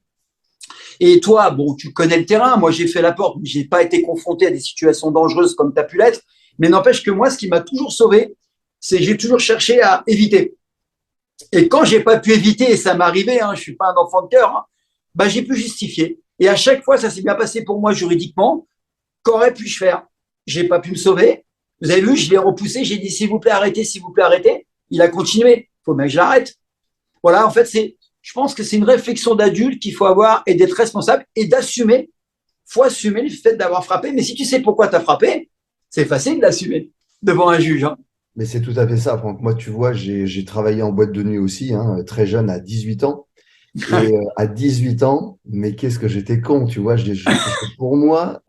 Et toi, bon, tu connais le terrain. Moi, j'ai fait la porte. J'ai pas été confronté à des situations dangereuses comme tu as pu l'être. Mais n'empêche que moi, ce qui m'a toujours sauvé, c'est que j'ai toujours cherché à éviter. Et quand j'ai pas pu éviter, et ça m'est arrivé, je suis pas un enfant de cœur, bah, j'ai pu justifier. Et à chaque fois, ça s'est bien passé pour moi juridiquement. Qu'aurais pu-je faire? J'ai pas pu me sauver. Vous avez vu, je l'ai repoussé. J'ai dit, s'il vous plaît, arrêtez, s'il vous plaît, arrêtez. Il a continué. Faut bien que je l'arrête. Voilà, en fait, je pense que c'est une réflexion d'adulte qu'il faut avoir et d'être responsable et d'assumer. Faut assumer le fait d'avoir frappé. Mais si tu sais pourquoi tu as frappé, c'est facile d'assumer devant un juge. Mais c'est tout à fait ça, Franck. Moi, tu vois, j'ai travaillé en boîte de nuit aussi, très jeune, à 18 ans. Et à 18 ans, mais qu'est-ce que j'étais con, tu vois. Pour moi,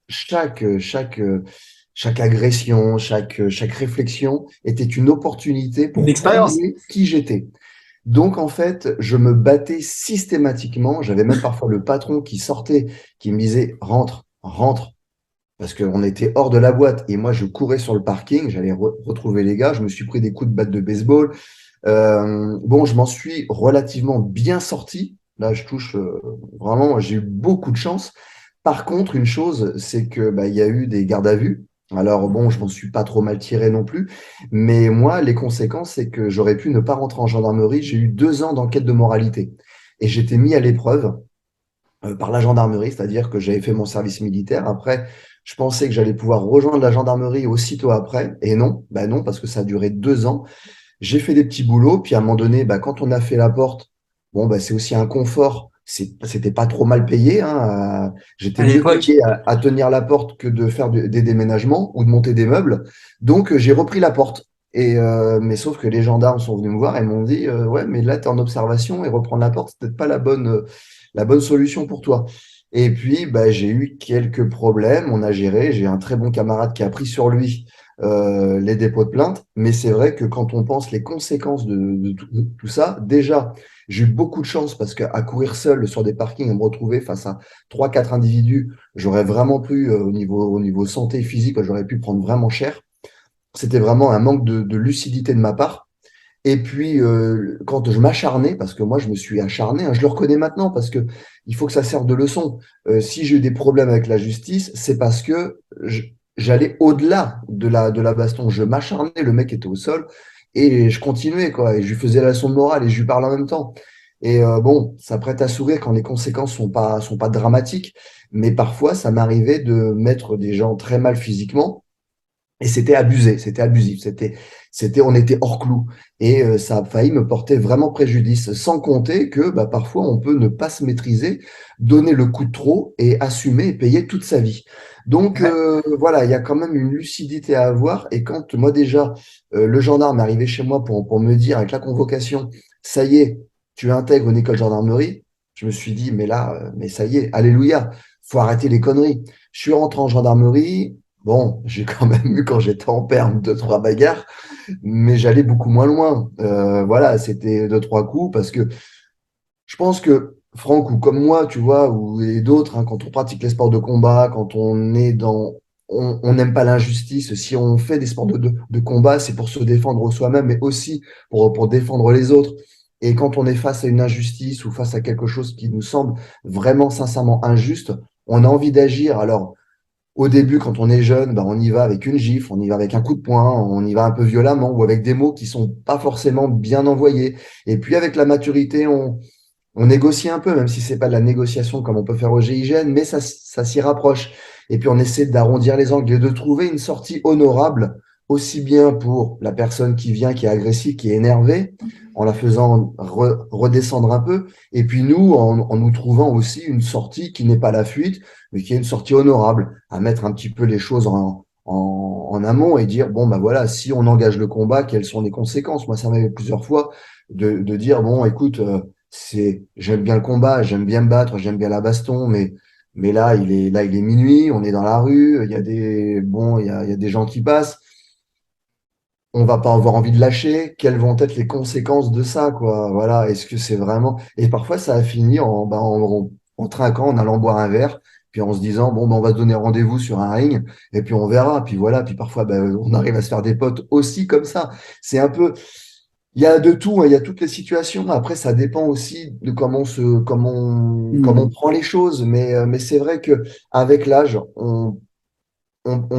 chaque agression, chaque réflexion était une opportunité Une pour expérience. prouver qui j'étais. Donc, en fait, je me battais systématiquement. J'avais même parfois le patron qui sortait, qui me disait, rentre, rentre, parce qu'on était hors de la boîte. Et moi, je courais sur le parking, j'allais retrouver les gars. Je me suis pris des coups de batte de baseball. Bon, je m'en suis relativement bien sorti. Là, je touche vraiment, j'ai eu beaucoup de chance. Par contre, une chose, c'est que il y a eu des gardes à vue. Alors bon, je m'en suis pas trop mal tiré non plus, mais moi, les conséquences, c'est que j'aurais pu ne pas rentrer en gendarmerie. J'ai eu 2 ans d'enquête de moralité et j'étais mis à l'épreuve par la gendarmerie, c'est-à-dire que j'avais fait mon service militaire. Après, je pensais que j'allais pouvoir rejoindre la gendarmerie aussitôt après, et non, non, parce que ça a duré 2 ans. J'ai fait des petits boulots, puis à un moment donné, quand on a fait la porte, bon, c'est aussi un confort. C'était pas trop mal payé, j'étais À mieux l'époque, payé à tenir la porte que de faire des déménagements ou de monter des meubles. Donc, j'ai repris la porte. Mais sauf que les gendarmes sont venus me voir et m'ont dit, ouais, mais là, tu es en observation et reprendre la porte, c'est peut-être pas la bonne solution pour toi. Et puis, j'ai eu quelques problèmes. On a géré. J'ai un très bon camarade qui a pris sur lui les dépôts de plainte. Mais c'est vrai que quand on pense les conséquences de tout ça, déjà, j'ai eu beaucoup de chance parce qu'à courir seul sur des parkings et me retrouver face à 3, 4 individus, j'aurais vraiment pu, au niveau santé physique, j'aurais pu prendre vraiment cher. C'était vraiment un manque de lucidité de ma part. Et puis, quand je m'acharnais, parce que moi, je me suis acharné, je le reconnais maintenant, parce que il faut que ça serve de leçon. Si j'ai eu des problèmes avec la justice, c'est parce que j'allais au-delà de la baston. Je m'acharnais, le mec était au sol et je continuais, quoi. Et je lui faisais la leçon de morale et je lui parlais en même temps. Et bon, ça prête à sourire quand les conséquences sont pas dramatiques, mais parfois ça m'arrivait de mettre des gens très mal physiquement et c'était abusé, c'était abusif, on était hors clou et ça a failli me porter vraiment préjudice. Sans compter que bah, parfois on peut ne pas se maîtriser, donner le coup de trop et assumer et payer toute sa vie. Donc Ouais. voilà, il y a quand même une lucidité à avoir. Et quand moi déjà le gendarme est arrivé chez moi pour me dire avec la convocation, ça y est, tu intègres une école gendarmerie, je me suis dit mais là, mais ça y est, alléluia, faut arrêter les conneries. Je suis rentré en gendarmerie. Bon, j'ai quand même eu quand j'étais en perme deux, trois bagarres, mais j'allais beaucoup moins loin. Voilà, c'était deux, trois coups parce que je pense que Franck ou comme moi, tu vois, ou et d'autres, hein, quand on pratique les sports de combat, quand on est dans, on n'aime pas l'injustice. Si on fait des sports de combat, c'est pour se défendre soi-même, mais aussi pour défendre les autres. Et quand on est face à une injustice ou face à quelque chose qui nous semble vraiment sincèrement injuste, on a envie d'agir. Alors, au début, quand on est jeune, ben, on y va avec une gifle, on y va avec un coup de poing, on y va un peu violemment ou avec des mots qui sont pas forcément bien envoyés. Et puis avec la maturité, on négocie un peu, même si c'est pas de la négociation comme on peut faire au GIGN, mais ça s'y rapproche. Et puis on essaie d'arrondir les angles et de trouver une sortie honorable, aussi bien pour la personne qui vient, qui est agressive, qui est énervée, en la faisant redescendre un peu, et puis nous, en nous trouvant aussi une sortie qui n'est pas la fuite, mais qui est une sortie honorable, à mettre un petit peu les choses en amont et dire, bon, bah voilà, si on engage le combat, quelles sont les conséquences? Moi, ça m'avait plusieurs fois de dire, bon, écoute, j'aime bien le combat, j'aime bien me battre, j'aime bien la baston, mais là, il est minuit, on est dans la rue, il y a il y a des gens qui passent, on va pas avoir envie de lâcher, quelles vont être les conséquences de ça, quoi, voilà, est-ce que c'est vraiment, et parfois ça a fini en trinquant, en allant boire un verre, puis en se disant, bon, ben, on va se donner rendez-vous sur un ring, et puis on verra, puis voilà, puis parfois, ben, on arrive à se faire des potes aussi comme ça. C'est un peu, il y a de tout, hein, il y a toutes les situations. Après, ça dépend aussi de comment on Hmm. prend les choses. Mais c'est vrai que avec l'âge, on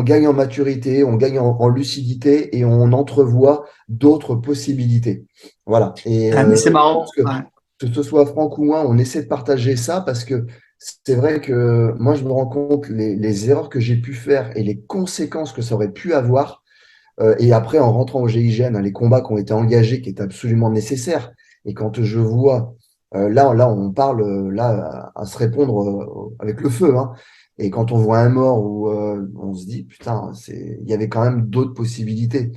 gagne en maturité, on gagne en lucidité et on entrevoit d'autres possibilités. Voilà. Et Ah, mais c'est je pense marrant. Ouais. que ce soit Franck ou moi, on essaie de partager ça parce que c'est vrai que moi, je me rends compte les erreurs que j'ai pu faire et les conséquences que ça aurait pu avoir et après, en rentrant au GIGN, hein, les combats qui ont été engagés, qui étaient absolument nécessaires. Et quand je vois, là, on parle à se répondre avec le feu. Hein. Et quand on voit un mort, on se dit, putain, il y avait quand même d'autres possibilités.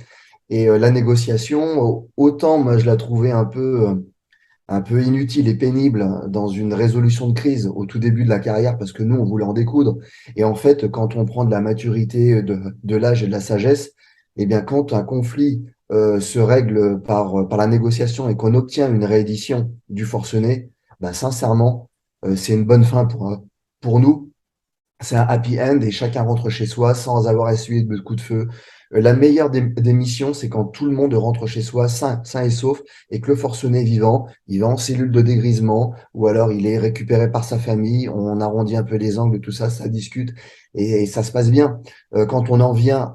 Et la négociation, autant moi, je la trouvais un peu inutile et pénible dans une résolution de crise au tout début de la carrière parce que nous, on voulait en découdre. Et en fait, quand on prend de la maturité, de l'âge et de la sagesse, eh bien, quand un conflit se règle par la négociation et qu'on obtient une réédition du forcené, ben, sincèrement, c'est une bonne fin pour nous. C'est un happy end et chacun rentre chez soi sans avoir essuyé de coups de feu. La meilleure des missions, c'est quand tout le monde rentre chez soi sain et sauf et que le forcené vivant, il va en cellule de dégrisement ou alors il est récupéré par sa famille. On arrondit un peu les angles, tout ça, ça discute et ça se passe bien. Quand on en vient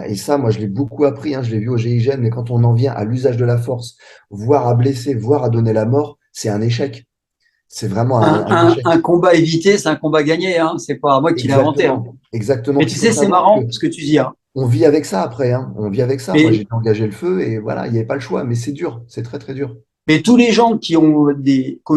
et ça, moi je l'ai beaucoup appris, hein, je l'ai vu au GIGN, mais quand on en vient à l'usage de la force, voire à blesser, voire à donner la mort, c'est un échec. C'est vraiment un échec. Un combat évité, c'est un combat gagné. Hein. C'est pas moi qui l'ai inventé. Hein. Exactement, exactement. Mais Puis tu il faut sais, c'est savoir que marrant ce que tu dis. Hein. on vit avec ça après, hein. On vit avec ça. Moi, Mais j'ai engagé le feu et voilà, il n'y avait pas le choix. Mais c'est dur, c'est très très dur. Mais tous les gens qui ont eu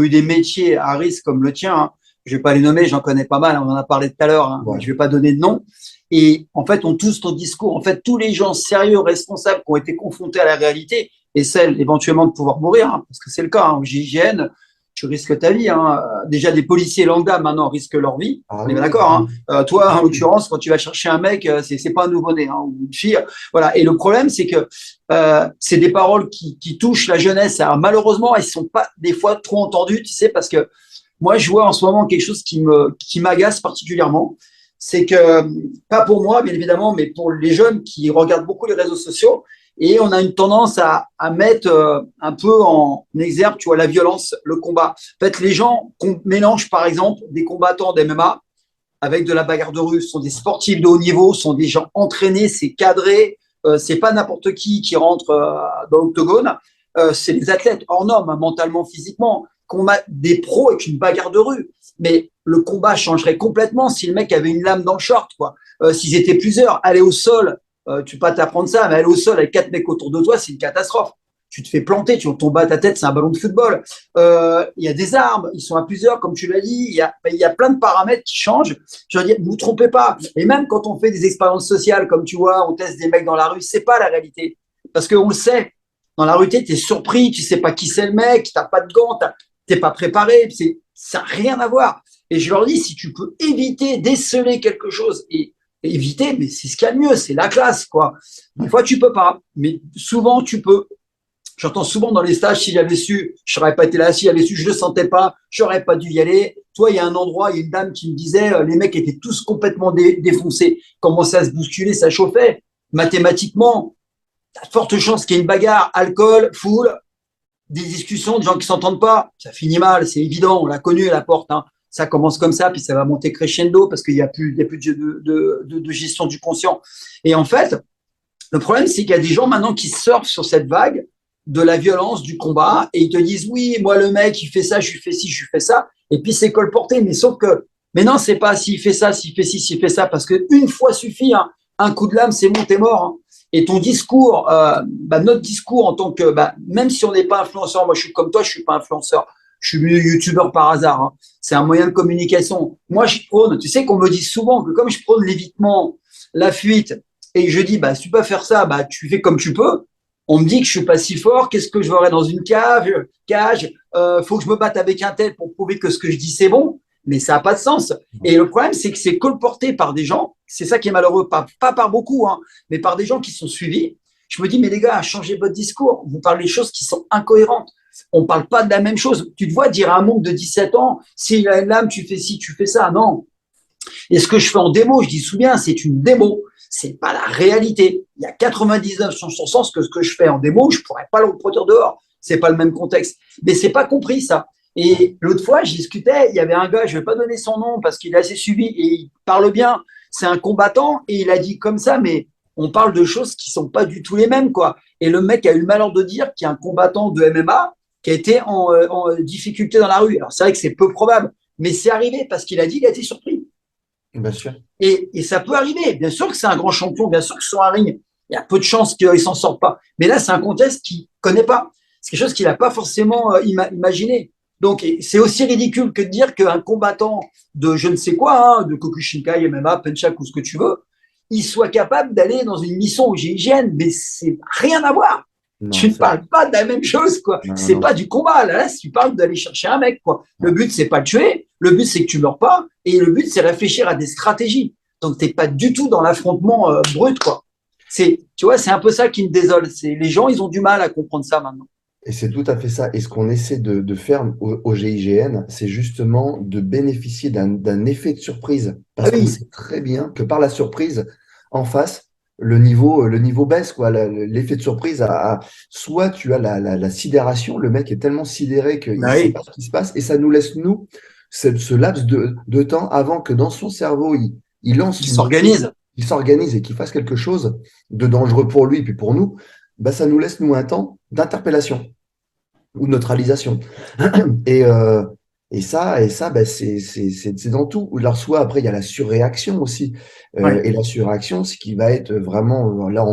des métiers à risque comme le tien, hein, je vais pas les nommer, j'en connais pas mal, on en a parlé tout à l'heure, hein, mais Ouais. je vais pas donner de nom. Et en fait, ont tous ton discours. En fait, tous les gens sérieux, responsables qui ont été confrontés à la réalité et celle éventuellement de pouvoir mourir, hein, parce que c'est le cas. Hein, au GIGN, tu risques ta vie. Hein. Déjà, des policiers lambda maintenant risquent leur vie. Ah On est bien oui, d'accord. Hein. Toi, en oui, oui. l'occurrence, quand tu vas chercher un mec, c'est pas un nouveau-né hein, ou une fille. Voilà. Et le problème, c'est que c'est des paroles qui touchent la jeunesse. Alors, malheureusement, elles sont pas des fois trop entendues, tu sais, parce que moi, je vois en ce moment quelque chose qui m'agace particulièrement. C'est que, pas pour moi, bien évidemment, mais pour les jeunes qui regardent beaucoup les réseaux sociaux, et on a une tendance à mettre un peu en exergue, tu vois, la violence, le combat. En fait, les gens qu'on mélange, par exemple, des combattants d'MMA avec de la bagarre de rue. Ce sont des sportifs de haut niveau, ce sont des gens entraînés, c'est cadré. C'est pas n'importe qui rentre dans l'octogone. C'est des athlètes hors normes, hein, mentalement, physiquement. Combat des pros avec une bagarre de rue. Mais le combat changerait complètement si le mec avait une lame dans le short, quoi. S'ils étaient plusieurs, aller au sol, tu peux pas t'apprendre ça, mais aller au sol avec 4 mecs autour de toi, c'est une catastrophe. Tu te fais planter, tu tombes à ta tête, c'est un ballon de football. Il y a des armes, ils sont à plusieurs, comme tu l'as dit. Il y a plein de paramètres qui changent. Je veux dire, ne vous trompez pas. Et même quand on fait des expériences sociales, comme tu vois, on teste des mecs dans la rue, c'est pas la réalité. Parce qu'on le sait. Dans la rue, tu es surpris, tu sais pas qui c'est le mec, tu n'as pas de gants, tu n'es pas préparé. Ça n'a rien à voir. Et je leur dis, si tu peux éviter, déceler quelque chose et éviter, mais c'est ce qu'il y a de mieux, c'est la classe, quoi. Des fois, tu peux pas, mais souvent, tu peux. J'entends souvent dans les stages, si j'avais su, je n'aurais pas été là. Si j'avais su, je ne le sentais pas, j'aurais pas dû y aller. Toi, il y a un endroit, il y a une dame qui me disait, les mecs étaient tous complètement défoncés, commençaient à se bousculer, ça chauffait. Mathématiquement, t'as de fortes chances qu'il y ait une bagarre, alcool, foule, des discussions de gens qui s'entendent pas. Ça finit mal, c'est évident, on l'a connu à la porte, hein. Ça commence comme ça, puis ça va monter crescendo parce qu'il y a plus de gestion du conscient. Et en fait, le problème, c'est qu'il y a des gens maintenant qui surfent sur cette vague de la violence, du combat, et ils te disent, oui, moi, le mec, il fait ça, je lui fais ci, je lui fais ça, et puis c'est colporté, mais sauf que, mais non, c'est pas s'il fait ça, s'il fait ci, s'il fait ça, parce qu'une fois suffit, hein, un coup de lame, c'est bon, t'es mort, hein. Et ton discours, notre discours en tant que, même si on n'est pas influenceur, moi je suis comme toi, je suis pas influenceur, je suis youtubeur par hasard, hein. C'est un moyen de communication. Moi, je prône, tu sais qu'on me dit souvent que comme je prône l'évitement, la fuite, et je dis, si tu peux faire ça, tu fais comme tu peux. On me dit que je suis pas si fort, qu'est-ce que je verrai dans une cage, faut que je me batte avec un tel pour prouver que ce que je dis c'est bon, mais ça n'a pas de sens. Et le problème, c'est que c'est colporté par des gens, c'est ça qui est malheureux, pas par beaucoup, hein, mais par des gens qui sont suivis. Je me dis, mais les gars, changez votre discours, vous parlez des choses qui sont incohérentes. On ne parle pas de la même chose. Tu te vois dire à un môme de 17 ans, s'il a une lame, tu fais ci, tu fais ça. Non. Et ce que je fais en démo, je dis souvent, c'est une démo. C'est pas la réalité. Il y a 99 chances que ce que je fais en démo, je pourrais pas le reproduire dehors. C'est pas le même contexte. Mais c'est pas compris, ça. Et l'autre fois, je discutais, il y avait un gars, je vais pas donner son nom parce qu'il est assez suivi et il parle bien. C'est un combattant et il a dit comme ça, mais on parle de choses qui sont pas du tout les mêmes, quoi. Et le mec a eu le malheur de dire qu'il y a un combattant de MMA qui a été en difficulté dans la rue. Alors, c'est vrai que c'est peu probable, mais c'est arrivé parce qu'il a dit qu'il a été surpris. Bien sûr. Et ça peut arriver. Bien sûr que c'est un grand champion, bien sûr que sur un ring, il y a peu de chances qu'il ne s'en sorte pas. Mais là, c'est un contexte qu'il ne connaît pas. C'est quelque chose qu'il n'a pas forcément imaginé. Donc, c'est aussi ridicule que de dire qu'un combattant de je ne sais quoi, hein, de Kyokushinkai, MMA, Penchak ou ce que tu veux, il soit capable d'aller dans une mission au GIGN, mais c'est rien à voir. Non, Tu ne parles pas de la même chose, quoi. Non, C'est non. pas du combat. Là, tu parles d'aller chercher un mec, quoi. Le but, c'est pas de tuer. Le but, c'est que tu meurs pas. Et le but, c'est réfléchir à des stratégies. Donc, t'es pas du tout dans l'affrontement brut, quoi. Tu vois, c'est un peu ça qui me désole. Les gens, ils ont du mal à comprendre ça maintenant. Et c'est tout à fait ça. Et ce qu'on essaie de faire au GIGN, c'est justement de bénéficier d'un effet de surprise. Parce Ah qu'on oui, sait très bien que par la surprise, en face, le niveau baisse, quoi. L'effet de surprise soit tu as la sidération, le mec est tellement sidéré qu'il ne bah sait oui, pas ce qui se passe, et ça nous laisse, nous, ce laps de temps avant que dans son cerveau, il lance ils s'organisent. il s'organise et qu'il fasse quelque chose de dangereux pour lui et puis pour nous, ça nous laisse, nous, un temps d'interpellation ou de neutralisation. Et, euh, et ça c'est dans tout. Alors, soit après, il y a la surréaction aussi. Ouais. Et la surréaction, ce qui va être vraiment là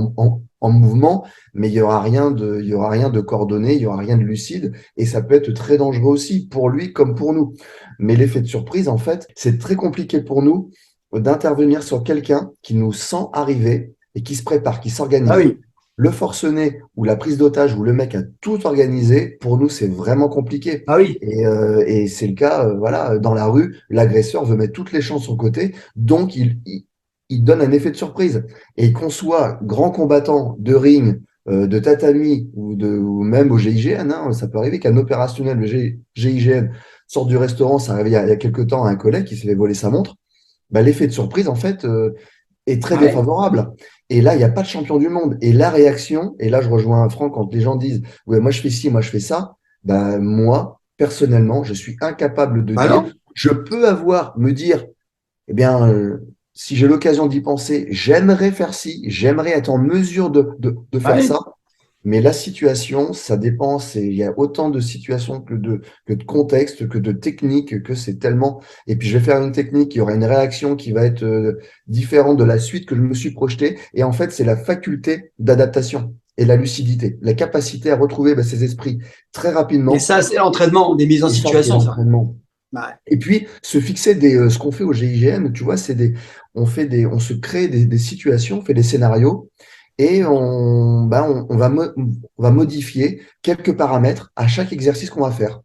en mouvement, mais il y aura rien de coordonné, il y aura rien de lucide. Et ça peut être très dangereux aussi pour lui comme pour nous. Mais l'effet de surprise, en fait, c'est très compliqué pour nous d'intervenir sur quelqu'un qui nous sent arriver et qui se prépare, qui Ah s'organise. oui, Le forcené ou la prise d'otage où le mec a tout organisé, pour nous, c'est vraiment compliqué. ah oui. Et c'est le cas, voilà, dans la rue, l'agresseur veut mettre toutes les chances de son côté, donc il donne un effet de surprise. Et qu'on soit grand combattant de ring, de tatami ou même au GIGN, hein, ça peut arriver qu'un opérationnel, le GIGN, sorte du restaurant, ça arrive il y a quelques temps à un collègue qui s'est fait voler sa montre. L'effet de surprise, en fait, est très Ouais. défavorable. Et là, il n'y a pas de champion du monde. Et la réaction, et là, je rejoins Franck quand les gens disent, ouais, moi, je fais ci, moi, je fais ça. Moi, personnellement, je suis incapable de Bah dire, non. je peux me dire, eh bien, si j'ai l'occasion d'y penser, j'aimerais faire ci, j'aimerais être en mesure de faire Ouais. ça. Mais la situation, ça dépend. Il y a autant de situations que de contexte, que de techniques, que c'est tellement. Et puis, je vais faire une technique, il y aura une réaction qui va être différente de la suite que je me suis projeté. Et en fait, c'est la faculté d'adaptation et la lucidité, la capacité à retrouver ses esprits très Et rapidement. ça, c'est l'entraînement, des mises en Et ça, c'est situation, ça. l'entraînement. Ouais. Et puis, se fixer ce qu'on fait au GIGN, tu vois, on se crée des situations, on fait des scénarios et on va modifier quelques paramètres à chaque exercice qu'on va faire.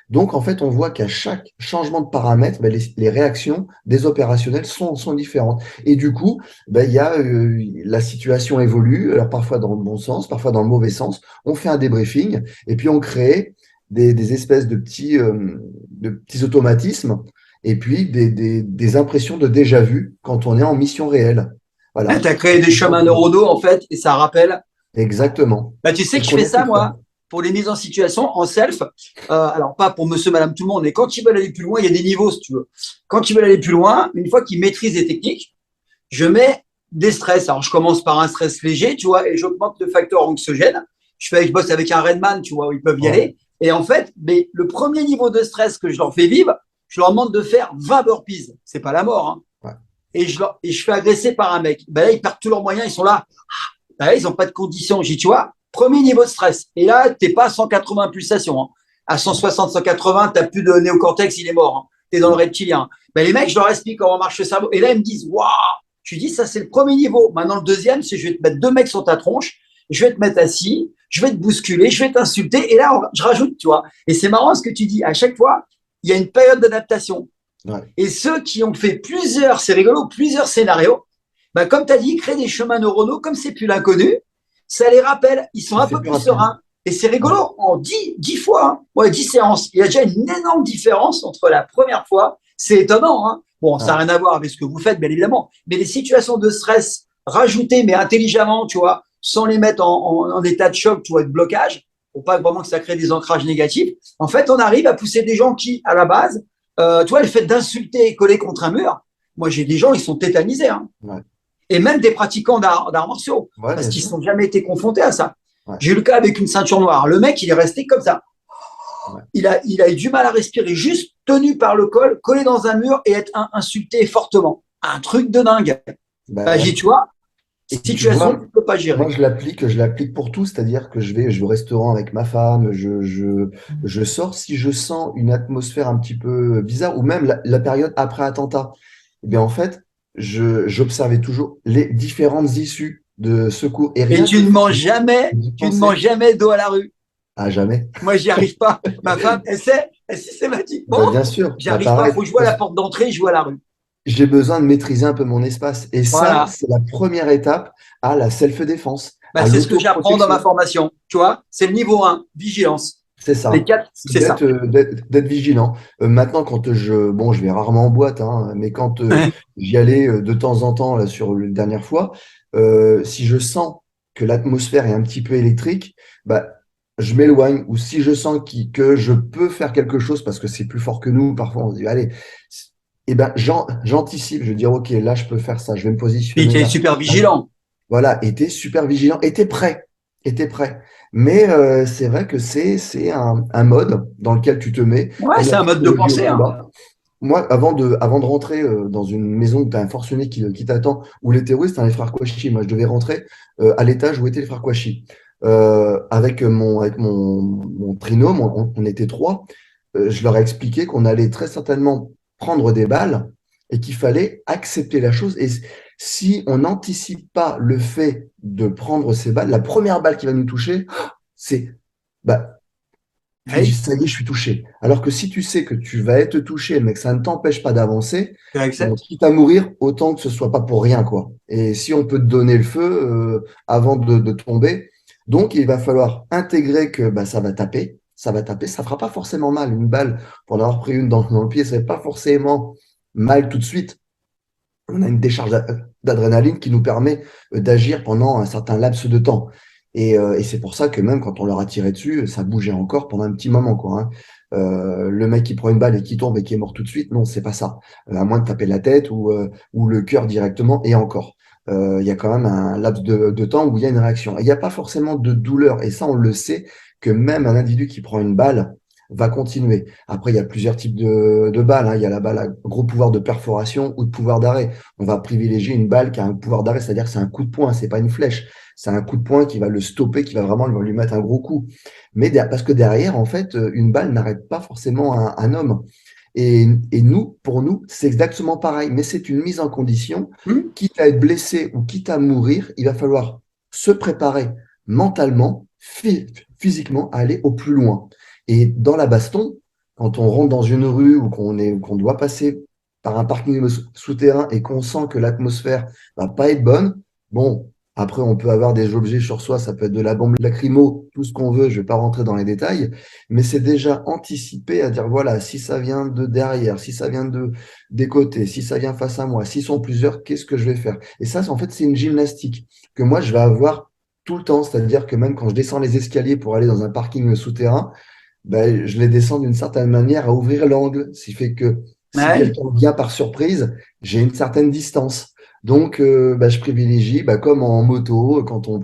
Donc, en fait, on voit qu'à chaque changement de paramètre, les réactions des opérationnels sont différentes. Et du coup, la situation évolue, alors parfois dans le bon sens, parfois dans le mauvais sens. On fait un débriefing et puis on crée des espèces de petits automatismes et puis des impressions de déjà-vu quand on est en mission réelle. Tu Voilà. as créé des chemins neuronaux, en fait, et ça rappelle. Exactement. Bah, tu sais C'est que ce je qu'on fais essaie ça, de faire. moi, pour les mises en situation en self. Alors, pas pour monsieur, madame, tout le monde, mais quand ils veulent aller plus loin, il y a des niveaux, si tu veux. Quand ils veulent aller plus loin, une fois qu'ils maîtrisent les techniques, je mets des stress. Alors, je commence par un stress léger, tu vois, et j'augmente le facteur anxiogène. Je bosse avec un Redman, tu vois, où ils peuvent y Ouais, aller. Et en fait, mais le premier niveau de stress que je leur fais vivre, je leur demande de faire 20 burpees. C'est pas la mort, hein. ouais. Et je fais agresser par un mec. Ben là, ils perdent tous leurs moyens, ils sont là. Ben là, ils n'ont pas de conditions. J'ai dit, tu vois, premier niveau de stress. Et là, tu n'es pas à 180 pulsations, hein. À 160, 180, tu n'as plus de néocortex, il est mort, hein. Tu es dans le reptilien. Ben, les mecs, je leur explique comment marche le cerveau. Et là, ils me disent, waouh, je dis, ça, c'est le premier niveau. Maintenant, le deuxième, c'est je vais te mettre deux mecs sur ta tronche, je vais te mettre assis, je vais te bousculer, je vais t'insulter. Et là, je rajoute, tu vois. Et c'est marrant ce que tu dis. À chaque fois, il y a une période d'adaptation. Ouais. Et ceux qui ont fait c'est rigolo, plusieurs scénarios, ben, comme tu as dit, créer des chemins neuronaux, comme c'est plus l'inconnu, ça les rappelle, ils sont un C'est peu plus plus rapide. sereins. Et c'est Ouais. rigolo, en 10 fois, hein, ouais, 10 séances, il y a déjà une énorme différence entre la première fois. C'est étonnant, hein. Bon, ça n'a Ouais. rien à voir avec ce que vous faites, bien évidemment. Mais les situations de stress rajoutées, mais intelligemment, tu vois, sans les mettre en état de choc, tu vois, de blocage, pour pas vraiment que ça crée des ancrages négatifs. En fait, on arrive à pousser des gens qui, à la base, tu vois, le fait d'insulter et coller contre un mur, moi, j'ai des gens, ils sont tétanisés, hein. Ouais. Et même des pratiquants d'arts martiaux, Ouais, parce bien qu'ils ne sûr. sont jamais été confrontés à ça. Ouais. J'ai eu le cas avec une ceinture noire. Le mec, il est resté comme ça. Ouais. Il a eu du mal à respirer, juste tenu par le col, collé dans un mur et être insulté fortement. Un truc de dingue. Bah Bah, j'ai ouais. dit, tu vois, Et tu situation que vois, tu ne peux pas moi, gérer. je l'applique pour tout, c'est-à-dire que je vais au restaurant avec ma femme, je sors si je sens une atmosphère un petit peu bizarre, ou même la période après attentat. Eh bien, en fait, j'observais toujours les différentes issues de secours. Et Et rien que le fait d'y tu ne manges penser, jamais d'eau à la rue. à jamais. Moi, j'y arrive pas. Ma femme, elle systématiquement, Ben, bien sûr, j'y bah, arrive pas. pareil. Faut que je vois la porte d'entrée, je vois la rue. J'ai besoin de maîtriser un peu mon espace. Et ça, Voilà. c'est la première étape à la self-défense, Bah, à c'est ce que j'apprends dans ma l'autoprotection. formation. Tu vois, c'est le niveau 1, vigilance. C'est Les ça. quatre, C'est c'est ça. d'être vigilant. Maintenant, bon, je vais rarement en boîte, hein, mais quand j'y allais de temps en temps, là, sur la dernière fois, si je sens que l'atmosphère est un petit peu électrique, bah, je m'éloigne. Ou si je sens que je peux faire quelque chose parce que c'est plus fort que nous, parfois on se dit, allez, eh ben, j'anticipe, je vais dire, OK, là, je peux faire ça, je vais me Puis positionner tu es là. super Là, vigilant. voilà, était super vigilant, était prêt, était prêt. Mais c'est vrai que c'est un mode dans lequel tu te mets, Ouais, comme c'est la un mode de psychologie au pensée, hein. combat. Moi, avant de rentrer dans une maison où tu as un forcené qui t'attend, où les terroristes, hein, les frères Kouachi, moi je devais rentrer à l'étage où étaient les frères Kouachi. Avec mon trinôme, on était trois. Je leur ai expliqué qu'on allait très certainement prendre des balles et qu'il fallait accepter la chose. Et si on n'anticipe pas le fait de prendre ces balles, la première balle qui va nous toucher, c'est bah, tu dis Oui, ça y est, je suis touché. Alors que si tu sais que tu vas être touché, mais que ça ne t'empêche pas d'avancer, tu bon, acceptes. quitte à mourir, autant que ce soit pas pour rien, quoi. Et si on peut te donner le feu avant de tomber, donc il va falloir intégrer que ça va taper, ça fera pas forcément mal. Une balle, pour en avoir pris une dans le pied, ça fait pas forcément mal tout de suite. On a une décharge d'adrénaline qui nous permet d'agir pendant un certain laps de temps. Et c'est pour ça que même quand on leur a tiré dessus, ça bougeait encore pendant un petit moment, quoi, hein. Le mec qui prend une balle et qui tombe et qui est mort tout de suite, non, c'est pas ça. À moins de taper la tête ou le cœur directement, et encore. Il y a quand même un laps de temps où il y a une réaction. Et il n'y a pas forcément de douleur. Et ça, on le sait que même un individu qui prend une balle va continuer. Après, il y a plusieurs types de balles, hein. Il y a la balle à gros pouvoir de perforation ou de pouvoir d'arrêt. On va privilégier une balle qui a un pouvoir d'arrêt, c'est-à-dire que c'est un coup de poing, c'est pas une flèche. C'est un coup de poing qui va le stopper, qui va vraiment lui mettre un gros coup. Mais parce que derrière, en fait, une balle n'arrête pas forcément un homme. Et nous, pour nous, c'est exactement pareil. Mais c'est une mise en condition. Hmm. Quitte à être blessé ou quitte à mourir, il va falloir se préparer mentalement, physiquement, à aller au plus loin. Et dans la baston, quand on rentre dans une rue ou qu'on doit passer par un parking souterrain et qu'on sent que l'atmosphère va pas être bonne, bon, après, on peut avoir des objets sur soi, ça peut être de la bombe lacrymo, tout ce qu'on veut, je vais pas rentrer dans les détails, mais c'est déjà anticipé à dire, voilà, si ça vient de derrière, si ça vient des côtés, si ça vient face à moi, s'ils sont plusieurs, qu'est-ce que je vais faire? Et ça, en fait, c'est une gymnastique que moi, je vais avoir tout le temps, c'est-à-dire que même quand je descends les escaliers pour aller dans un parking souterrain, ben, je les descends d'une certaine manière à ouvrir l'angle, ce qui fait que si Ouais. quelqu'un vient par surprise, j'ai une certaine distance. Donc, ben, je privilégie, ben, comme en moto, quand on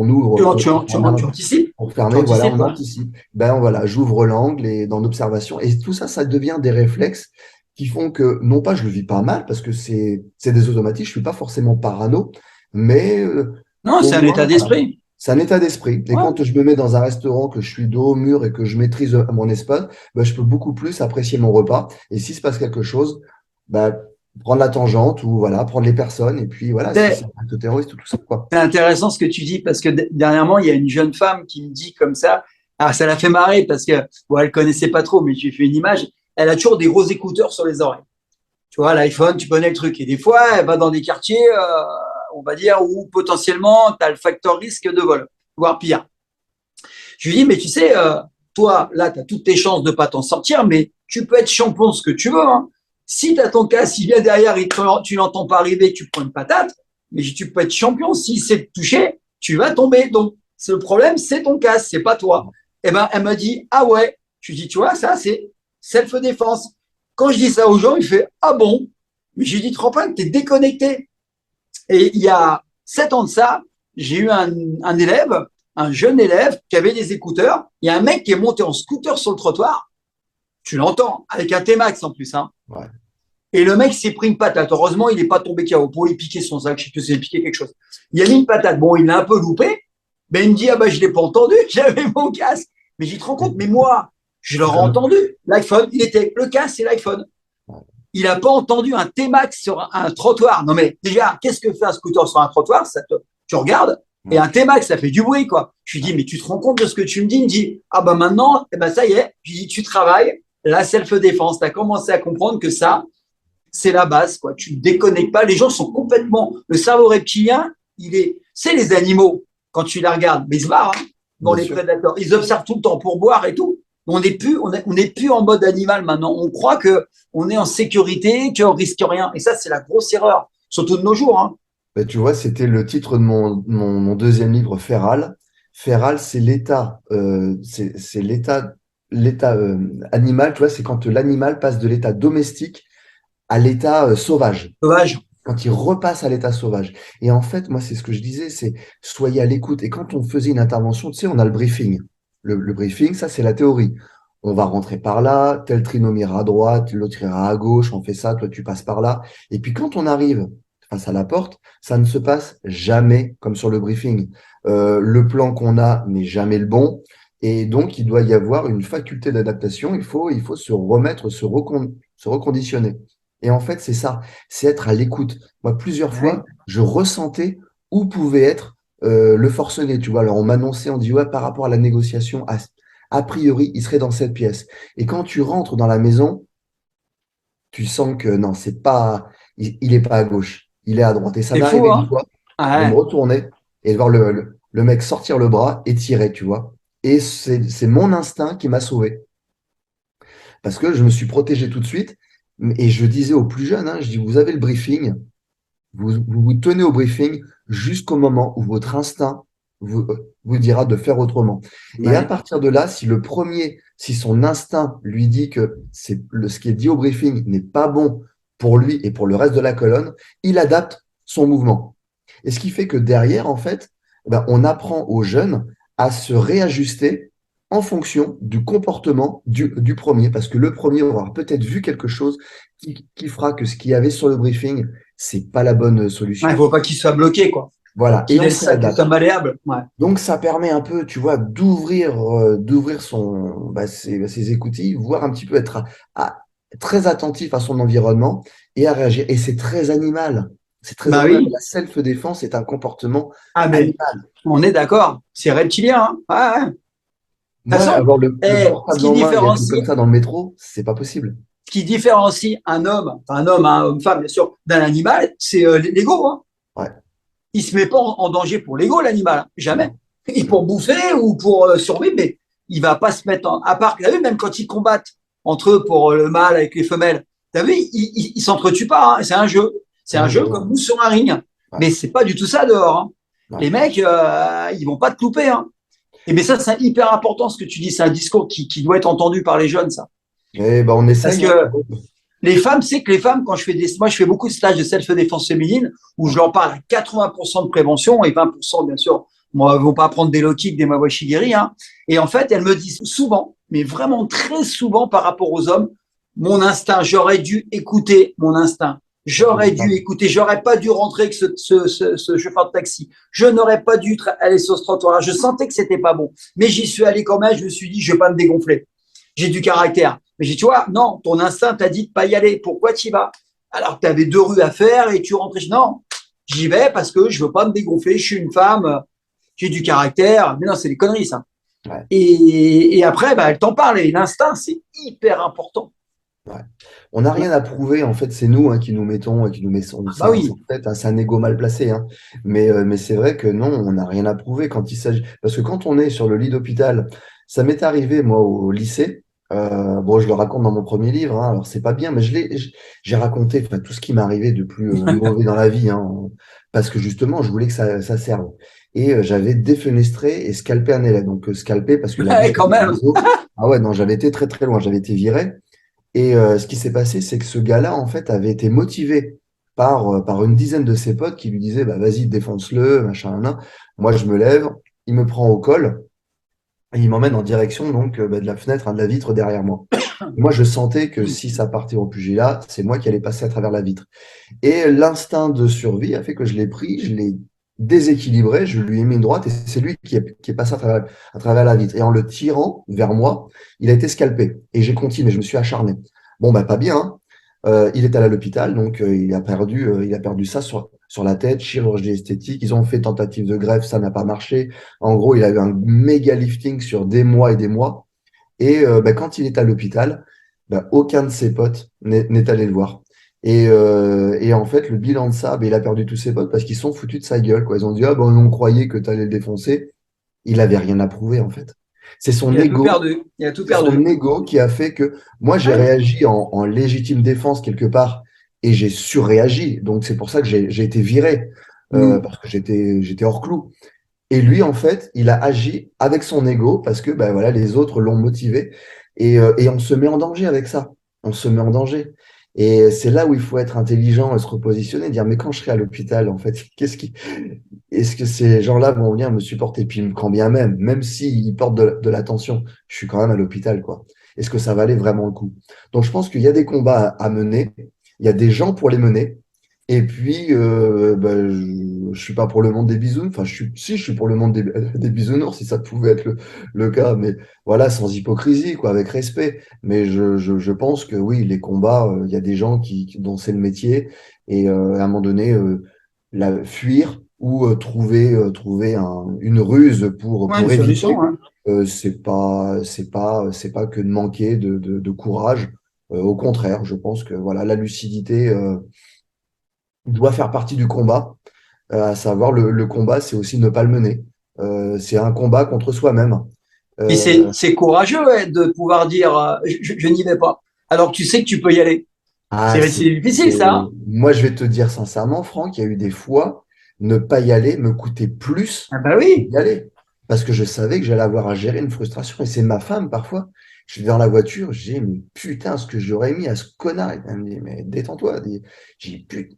ouvre Tu anticipes? pour Tu fermer, voilà, anticipes, on ouais. anticipe. Ben voilà, j'ouvre l'angle et dans l'observation. Et tout ça, ça devient des réflexes qui font que, non pas je le vis pas mal, parce que c'est des automatiques, je suis pas forcément parano, mais Non, au c'est un moins, état voilà, d'esprit. c'est un état d'esprit. Et Ouais. quand je me mets dans un restaurant, que je suis dos au mur et que je maîtrise mon espace, ben, je peux beaucoup plus apprécier mon repas. Et s'il se passe quelque chose, ben, prendre la tangente ou voilà, prendre les personnes. Et puis voilà, si c'est C'est un acte terroriste ou tout ça, quoi. c'est intéressant ce que tu dis parce que dernièrement, il y a une jeune femme qui me dit comme ça. Alors, ça l'a fait marrer parce que, bon, elle connaissait pas trop, mais j'ai fait une image. Elle a toujours des gros écouteurs sur les oreilles. Tu vois, l'iPhone, tu connais le truc. Et des fois, elle va dans des quartiers, on va dire, où potentiellement, tu as le facteur risque de vol, voire pire. Je lui dis, mais tu sais, toi, là, tu as toutes tes chances de pas t'en sortir, mais tu peux être champion de ce que tu veux, hein. Si tu as ton cas, s'il vient derrière et tu l'entends pas arriver, tu prends une patate, mais tu peux être champion. S'il s'est touché, tu vas tomber. Donc, le problème, c'est ton cas, c'est pas toi. Eh ben, elle m'a dit, ah ouais. Je lui dis, tu vois, ça, c'est self-défense. Quand je dis ça aux gens, il fait, ah bon? Mais j'ai dit, tu te rends pas compte, t'es déconnecté. Et il y a 7 ans de ça, j'ai eu un élève, un jeune élève qui avait des écouteurs. Il y a un mec qui est monté en scooter sur le trottoir. Tu l'entends, avec un T-Max en plus, hein. Ouais. Et le mec s'est pris une patate. Heureusement, il n'est pas tombé KO. Pour lui piquer son sac, je sais plus s'il a piqué quelque chose. Il a mis une patate. Bon, il l'a un peu loupé. Mais il me dit, ah bah, je l'ai pas entendu. J'avais mon casque. Mais j'y te rends compte, mais moi, je l'aurais entendu. L'iPhone, il était avec le casque et l'iPhone. Il n'a pas entendu un T-Max sur un trottoir. Non, mais déjà, qu'est-ce que fait un scooter sur un trottoir? Tu regardes, et un T-Max, ça fait du bruit, quoi. Je lui dis, mais tu te rends compte de ce que tu me dis? Il me dit, ah bah maintenant, eh ben ça y est. Je lui dis, tu travailles la self-défense. Tu as commencé à comprendre que ça, c'est la base, quoi. Tu ne déconnectes pas. Les gens sont complètement. Le cerveau reptilien, c'est les animaux, quand tu les regardes, mais ils se barrent, hein, dans Bien les sûr. prédateurs. Ils observent tout le temps pour boire et tout. On n'est plus en mode animal maintenant. On croit que on est en sécurité, qu'on risque rien. Et ça, c'est la grosse erreur, surtout de nos jours, hein. Ben, tu vois, c'était le titre de mon deuxième livre, Féral. Féral, c'est l'état, c'est l'état animal. Tu vois, c'est quand l'animal passe de l'état domestique à l'état sauvage. Sauvage. Quand il repasse à l'état sauvage. Et en fait, moi, c'est ce que je disais, c'est soyez à l'écoute. Et quand on faisait une intervention, tu sais, on a le briefing. Le briefing, ça, c'est la théorie. On va rentrer par là, tel trinôme ira à droite, l'autre ira à gauche, on fait ça, toi, tu passes par là. Et puis, quand on arrive face à la porte, ça ne se passe jamais comme sur le briefing. Le plan qu'on a n'est jamais le bon. Et donc, il doit y avoir une faculté d'adaptation. Il faut se remettre, se reconditionner. Et en fait, c'est ça, c'est être à l'écoute. Moi, plusieurs Ouais. fois, je ressentais où pouvait être le forcené. Tu vois, alors on m'annonçait, on dit, ouais, par rapport à la négociation, a priori, il serait dans cette pièce. Et quand tu rentres dans la maison, tu sens que non, c'est pas, il est pas à gauche, il est à droite. Et ça C'est m'est fou, arrivé une hein? fois de me Ouais. retourner et de voir le mec sortir le bras et tirer, tu vois. Et c'est mon instinct qui m'a sauvé. Parce que je me suis protégé tout de suite. Et je disais aux plus jeunes, hein, je dis, vous avez le briefing, vous tenez au briefing jusqu'au moment où votre instinct vous dira de faire autrement. Et à Ouais. partir de là, si son instinct lui dit que ce qui est dit au briefing n'est pas bon pour lui et pour le reste de la colonne, il adapte son mouvement. Et ce qui fait que derrière, en fait, ben, on apprend aux jeunes à se réajuster en fonction du comportement du premier, parce que le premier aura peut-être vu quelque chose qui fera que ce qu'il y avait sur le briefing, c'est pas la bonne Ouais, il solution. faut pas qu'il soit bloqué, quoi. Voilà, et Qu'il on laisse ça, qu'il réadapte. soit malléable. Ouais. Donc ça permet un peu, tu vois, d'ouvrir ses écoutilles, voir un petit peu très attentif à son environnement et à réagir. Et c'est très animal. C'est très Bah animal. oui. La self-défense est un comportement Ah, mais animal. on est d'accord. C'est reptilien, hein. Ouais, ouais. De toute Moi, façon, avoir le ce portable qui en main et être comme différencie, ça dans le métro, c'est pas possible. ce qui différencie un homme, enfin un homme, un homme-femme, bien sûr, d'un animal, c'est l'ego, hein. Ouais, Il se met pas en danger pour l'ego, l'animal, hein. Jamais. non, Et pour non. bouffer ou pour survivre, mais il va pas se mettre à part. T'as vu, même quand ils combattent entre eux pour le mâle avec les femelles, t'as vu, ils s'entretuent pas, hein. C'est un jeu. C'est un Ouais, jeu ouais, comme nous sur un ring. ouais, Mais c'est pas du tout ça dehors, hein. ouais. Les mecs, ils vont pas te louper, hein. Et mais ça, c'est hyper important ce que tu dis. C'est un discours qui doit être entendu par les jeunes, ça. Et ben, on Parce essaye, hein. que les femmes, c'est que les femmes, quand moi, je fais beaucoup de stages de self-défense féminine où je Ouais. leur parle à 80% de prévention et 20%, bien sûr, moi, elles vont pas apprendre des low kicks, des mawashigiri, hein. Et en fait, elles me disent souvent, mais vraiment très souvent par rapport aux hommes, mon instinct, j'aurais dû écouter mon instinct. J'aurais dû écouter, j'aurais pas dû rentrer avec ce chauffeur de taxi. Je n'aurais pas dû aller sur ce trottoir-là. Je sentais que c'était pas bon. Mais j'y suis allé quand même, je me suis dit, je vais pas me dégonfler. J'ai du caractère. Mais j'ai, tu vois, non, ton instinct t'a dit de pas y aller. Pourquoi tu y vas? Alors que tu avais 2 rues à faire et tu rentrais. Non, j'y vais parce que je veux pas me dégonfler. Je suis une femme, j'ai du caractère. Mais non, c'est des conneries, ça. Ouais. Et après, bah, elle t'en parle. Et l'instinct, c'est hyper important. Ouais. On n'a rien à prouver, en fait, c'est nous, hein, qui nous mettons, qui nous mettons Ah bah ça oui. en tête, hein, c'est un ego mal placé, hein. Mais c'est vrai que non, on n'a rien à prouver quand il s'agit. Parce que quand on est sur le lit d'hôpital, ça m'est arrivé, moi, au lycée. Bon, je le raconte dans mon premier livre, hein, alors c'est pas bien, mais j'ai raconté enfin, tout ce qui m'est arrivé de plus mauvais dans la vie, hein, parce que justement, je voulais que ça serve. Et j'avais défenestré et scalpé un élève. Donc, scalpé parce que la Ouais, vis quand était même. dans le dos. Ah ouais, non, j'avais été très très loin, j'avais été viré. Et ce qui s'est passé, c'est que ce gars-là, en fait, avait été motivé par une dizaine de ses potes qui lui disaient, bah, vas-y, défonce-le, machin, nan. Moi, je me lève, il me prend au col et il m'emmène en direction donc bah, de la fenêtre, hein, de la vitre derrière moi. Moi, je sentais que si ça partait au pugilat, c'est moi qui allais passer à travers la vitre. Et l'instinct de survie a fait que je l'ai pris, je l'ai déséquilibré, je lui ai mis une droite et c'est lui qui est passé à travers la vitre. Et en le tirant vers moi, il a été scalpé. Et j'ai continué, je me suis acharné. Bon, bah, pas bien, hein. Il est allé à l'hôpital, donc il a perdu ça sur la tête, chirurgie esthétique. Ils ont fait tentative de greffe, ça n'a pas marché. En gros, il a eu un méga lifting sur des mois et des mois. Et bah, quand il est à l'hôpital, bah, aucun de ses potes n'est allé le voir. Et en fait, le bilan de ça, bah, il a perdu tous ses potes parce qu'ils sont foutus de sa gueule, quoi. Ils ont dit, ah ben on croyait que tu allais le défoncer. Il avait rien à prouver, en fait. C'est son Il a tout ego, perdu. Il a tout c'est son perdu. ego qui a fait que moi, j'ai Ouais. réagi en légitime défense quelque part et j'ai surréagi. Donc, c'est pour ça que j'ai été viré Mm. parce que j'étais hors clou. Et lui, en fait, il a agi avec son ego parce que ben, voilà, les autres l'ont motivé. Et on se met en danger avec ça. On se met en danger. Et c'est là où il faut être intelligent et se repositionner, dire, mais quand je serai à l'hôpital, en fait, est-ce que ces gens-là vont venir me supporter? Puis quand bien même s'ils portent de l'attention, je suis quand même à l'hôpital, quoi. Est-ce que ça valait vraiment le coup? Donc, je pense qu'il y a des combats à mener. Il y a des gens pour les mener. Et puis, je suis pas pour le monde des bisounours. Enfin, je suis pour le monde des bisounours, si ça pouvait être le cas. Mais voilà, sans hypocrisie, quoi, avec respect. Mais je pense que oui, les combats, il y a des gens dont c'est le métier. Et à un moment donné, fuir ou trouver une ruse pour, Ouais, une pour solution, éviter, hein. c'est pas que de manquer de courage. Au contraire, je pense que voilà, la lucidité doit faire partie du combat, à savoir le combat, c'est aussi ne pas le mener. C'est un combat contre soi-même. Et Euh, c'est courageux, ouais, de pouvoir dire je n'y vais pas. Alors que tu sais que tu peux y aller. ah, C'est difficile, ça, hein. moi, je vais te dire sincèrement, Franck, il y a eu des fois, ne pas y aller me coûtait plus Ah bah oui. d'y aller. Parce que je savais que j'allais avoir à gérer une frustration. Et c'est ma femme, parfois. Je suis dans la voiture, j'ai dit, mais putain, ce que j'aurais mis à ce connard. Elle me dit, mais détends-toi. J'ai dit, putain.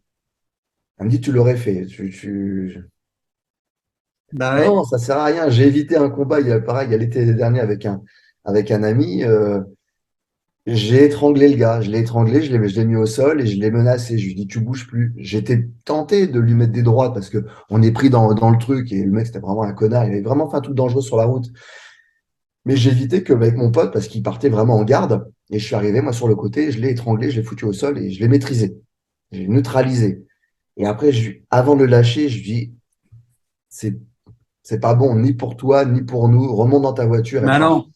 Elle me dit, tu l'aurais fait. Bah ouais. Non, ça sert à rien. J'ai évité un combat, pareil, il y a l'été dernier avec un ami. J'ai étranglé le gars. Je l'ai étranglé, je l'ai mis au sol et je l'ai menacé. Je lui ai dit, tu bouges plus. J'étais tenté de lui mettre des droites parce que on est pris dans le truc et le mec, c'était vraiment un connard. Il avait vraiment fait un truc dangereux sur la route. Mais j'ai évité que avec mon pote, parce qu'il partait vraiment en garde, et je suis arrivé, moi, sur le côté, je l'ai étranglé, je l'ai foutu au sol et je l'ai maîtrisé. J'ai neutralisé. Et après, avant de le lâcher, je lui dis, c'est, c'est pas bon, ni pour toi, ni pour nous. Remonte dans ta voiture et Bah pars. non.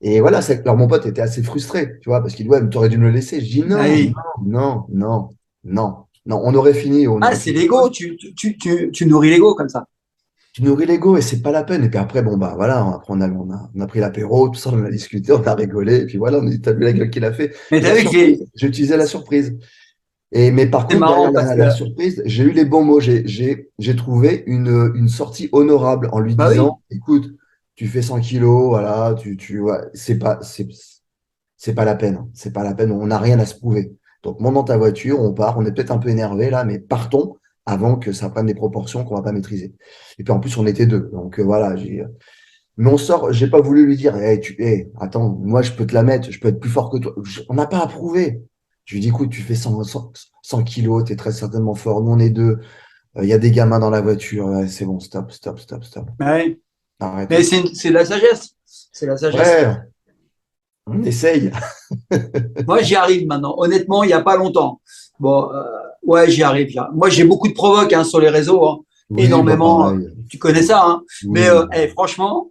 Et voilà, alors mon pote était assez frustré, tu vois, parce qu'il dit, ouais, mais t'aurais dû me le laisser. Je dis, Bah non, non, oui. non, non, non, non, on aurait fini, on Ah, aurait c'est fini. l'ego. Tu nourris l'ego comme ça. Tu nourris l'ego et c'est pas la peine. Et puis après, bon, bah voilà, après on a pris l'apéro, tout ça, on a discuté, on a rigolé, et puis voilà, on a dit, t'as vu la gueule qu'il a fait. Mais Et t'as la vu que surprise, j'ai utilisé la surprise. Mais par c'est contre, marrant derrière parce que, la surprise, j'ai eu les bons mots. J'ai trouvé une sortie honorable en lui bah oui. disant, écoute, tu fais 100 kilos, voilà, ouais, c'est pas la peine. C'est pas la peine. On n'a rien à se prouver. Donc, monte dans ta voiture, on part. On est peut-être un peu énervé là, mais partons avant que ça prenne des proportions qu'on va pas maîtriser. Et puis en plus, on était deux. Donc voilà. Mais on sort. J'ai pas voulu lui dire, attends, moi je peux te la mettre. Je peux être plus fort que toi. On n'a pas à prouver. Je lui dis, écoute, tu fais 100 kilos, tu es très certainement fort. Nous, on est deux. Il y a des gamins dans la voiture. Ouais, c'est bon, stop, stop, stop, stop. Bah oui. Mais Arrêtons. c'est de la sagesse. C'est la sagesse. Ouais, on essaye. Moi, j'y arrive maintenant. Honnêtement, il n'y a pas longtemps. Bon, ouais, j'y arrive. Moi, j'ai beaucoup de provoques hein, sur les réseaux, hein. Oui, bah Énormément. pareil. Tu connais ça, hein. Mais Oui. franchement,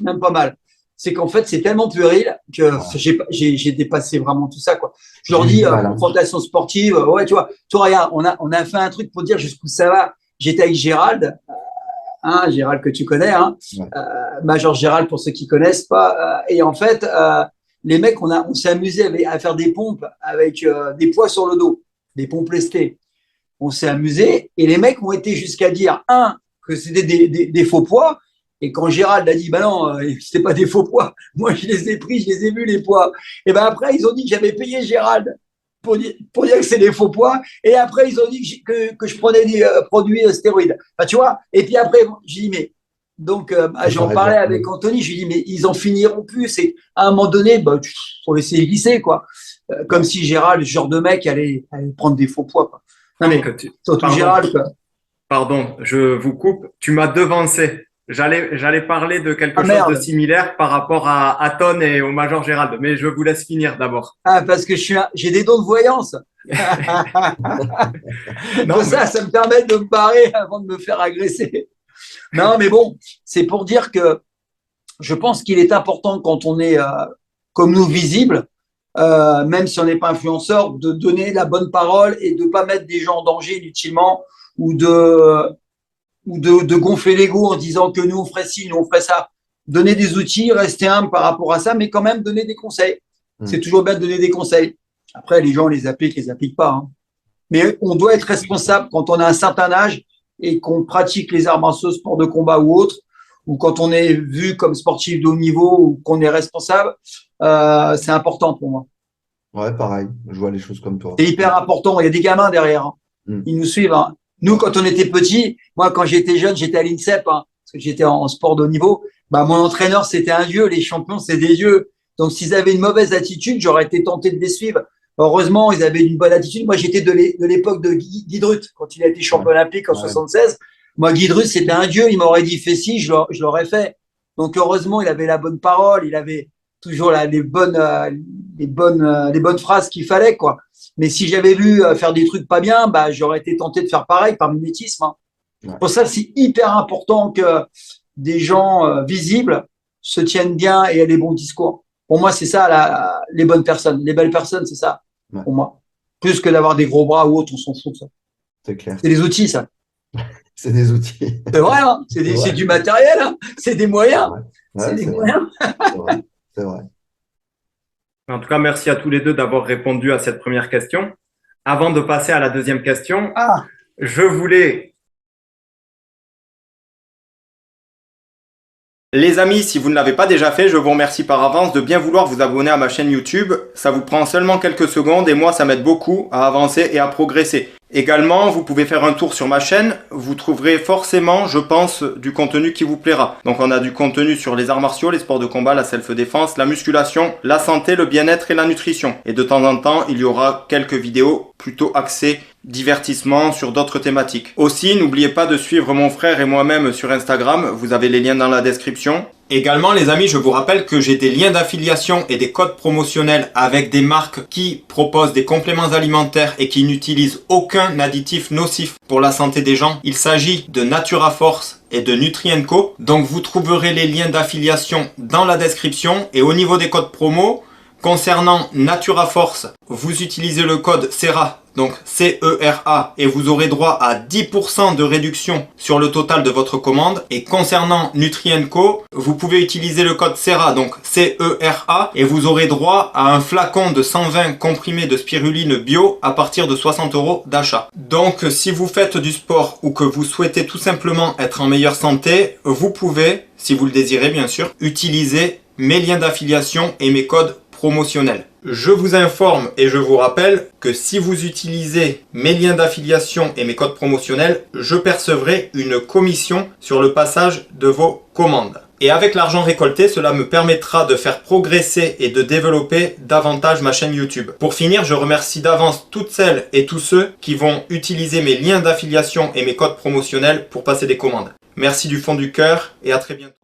même pas mal. C'est qu'en fait, c'est tellement puéril que Ouais. j'ai dépassé vraiment tout ça, quoi. Je J'ai leur eu dis, du mal, hein. confrontation sportive, ouais, tu vois, regarde, on a fait un truc pour dire jusqu'où ça va. J'étais avec Gérald, hein, Gérald que tu connais, hein, Ouais. Major Gérald pour ceux qui connaissent pas. Et en fait, les mecs, on s'est amusé à faire des pompes avec des poids sur le dos, des pompes lestées. On s'est amusé et les mecs ont été jusqu'à dire, un, que c'était des faux poids. Et quand Gérald a dit, bah non, c'était pas des faux poids, moi je les ai pris, je les ai vus les poids. Et ben après, ils ont dit que j'avais payé Gérald pour dire que c'est des faux poids. Et après, ils ont dit que je prenais des produits stéroïdes. Enfin, tu vois. Et puis après, j'ai dit, mais donc, Ça j'en s'arrête parlais jamais. avec Anthony, je lui ai dit, mais ils en finiront plus. C'est à un moment donné, bah, faut laisser glisser, quoi. Comme Ouais. si Gérald, ce genre de mec, allait prendre des faux poids, quoi. Non, mais Franck, surtout pardon, Gérald, quoi. pardon, je vous coupe. Tu m'as devancé. J'allais parler de quelque Ah chose de merde. similaire par rapport à Ton et au Major Gérald, mais je vous laisse finir d'abord. Ah, parce que j'ai des dons de voyance. Non, mais Ça me permet de me barrer avant de me faire agresser. Non, mais bon, c'est pour dire que je pense qu'il est important quand on est comme nous visible, même si on n'est pas influenceur, de donner la bonne parole et de ne pas mettre des gens en danger inutilement ou de gonfler l'ego en disant que nous on ferait ci, nous on ferait ça. Donner des outils, rester humble par rapport à ça, mais quand même donner des conseils. C'est Hmm. toujours bien de donner des conseils. Après, les gens les appliquent pas, hein. Mais on doit être responsable quand on a un certain âge et qu'on pratique les arts martiaux, sport de combat ou autre, ou quand on est vu comme sportif de haut niveau ou qu'on est responsable, c'est important pour moi. Ouais, pareil. Je vois les choses comme toi. C'est hyper important. Il y a des gamins derrière, hein. Hmm. Ils nous suivent, hein. Nous, quand on était petits, moi, quand j'étais jeune, j'étais à l'INSEP, hein, parce que j'étais en sport de haut niveau. Bah, mon entraîneur, c'était un dieu. Les champions, c'est des dieux. Donc, s'ils avaient une mauvaise attitude, j'aurais été tenté de les suivre. Heureusement, ils avaient une bonne attitude. Moi, j'étais de l'époque de Guy Drut, quand il a été Ouais. champion olympique en Ouais. 76. Moi, Guy Drut, c'était un dieu. Il m'aurait dit, fais ci, je l'aurais fait. Donc, heureusement, il avait la bonne parole. Il avait toujours les bonnes phrases qu'il fallait, quoi. Mais si j'avais vu faire des trucs pas bien, bah, j'aurais été tenté de faire pareil par mimétisme, hein. Ouais. Pour ça, c'est hyper important que des gens visibles se tiennent bien et aient les bons discours. Pour moi, c'est ça, les bonnes personnes. Les belles personnes, c'est ça, Ouais. pour moi. Plus que d'avoir des gros bras ou autre, on s'en fout de ça. C'est clair. C'est des outils, ça. C'est des outils. C'est vrai, hein. C'est C'est vrai. du matériel, hein. C'est des C'est moyens. vrai. C'est Ouais, des c'est vrai. moyens. C'est vrai. C'est vrai. en tout cas, merci à tous les deux d'avoir répondu à cette première question. Avant de passer à la deuxième question, Ah, je voulais Les amis, si vous ne l'avez pas déjà fait, je vous remercie par avance de bien vouloir vous abonner à ma chaîne YouTube. Ça vous prend seulement quelques secondes et moi ça m'aide beaucoup à avancer et à progresser. Également, vous pouvez faire un tour sur ma chaîne, vous trouverez forcément, je pense, du contenu qui vous plaira. Donc on a du contenu sur les arts martiaux, les sports de combat, la self-défense, la musculation, la santé, le bien-être et la nutrition. Et de temps en temps, il y aura quelques vidéos plutôt axées divertissement sur d'autres thématiques. Aussi, n'oubliez pas de suivre mon frère et moi-même sur Instagram, vous avez les liens dans la description. Également les amis, je vous rappelle que j'ai des liens d'affiliation et des codes promotionnels avec des marques qui proposent des compléments alimentaires et qui n'utilisent aucun additif nocif pour la santé des gens. Il s'agit de Natura Force et de Nutrien&Co. Donc vous trouverez les liens d'affiliation dans la description et au niveau des codes promo, concernant Natura Force, vous utilisez le code CERA, donc C-E-R-A, et vous aurez droit à 10% de réduction sur le total de votre commande. Et concernant Nutrien&Co, vous pouvez utiliser le code CERA, donc C-E-R-A, et vous aurez droit à un flacon de 120 comprimés de spiruline bio à partir de 60 € d'achat. Donc si vous faites du sport ou que vous souhaitez tout simplement être en meilleure santé, vous pouvez, si vous le désirez bien sûr, utiliser mes liens d'affiliation et mes codes promotionnel. Je vous informe et je vous rappelle que si vous utilisez mes liens d'affiliation et mes codes promotionnels, je percevrai une commission sur le passage de vos commandes. Et avec l'argent récolté, cela me permettra de faire progresser et de développer davantage ma chaîne YouTube. Pour finir, je remercie d'avance toutes celles et tous ceux qui vont utiliser mes liens d'affiliation et mes codes promotionnels pour passer des commandes. Merci du fond du cœur et à très bientôt.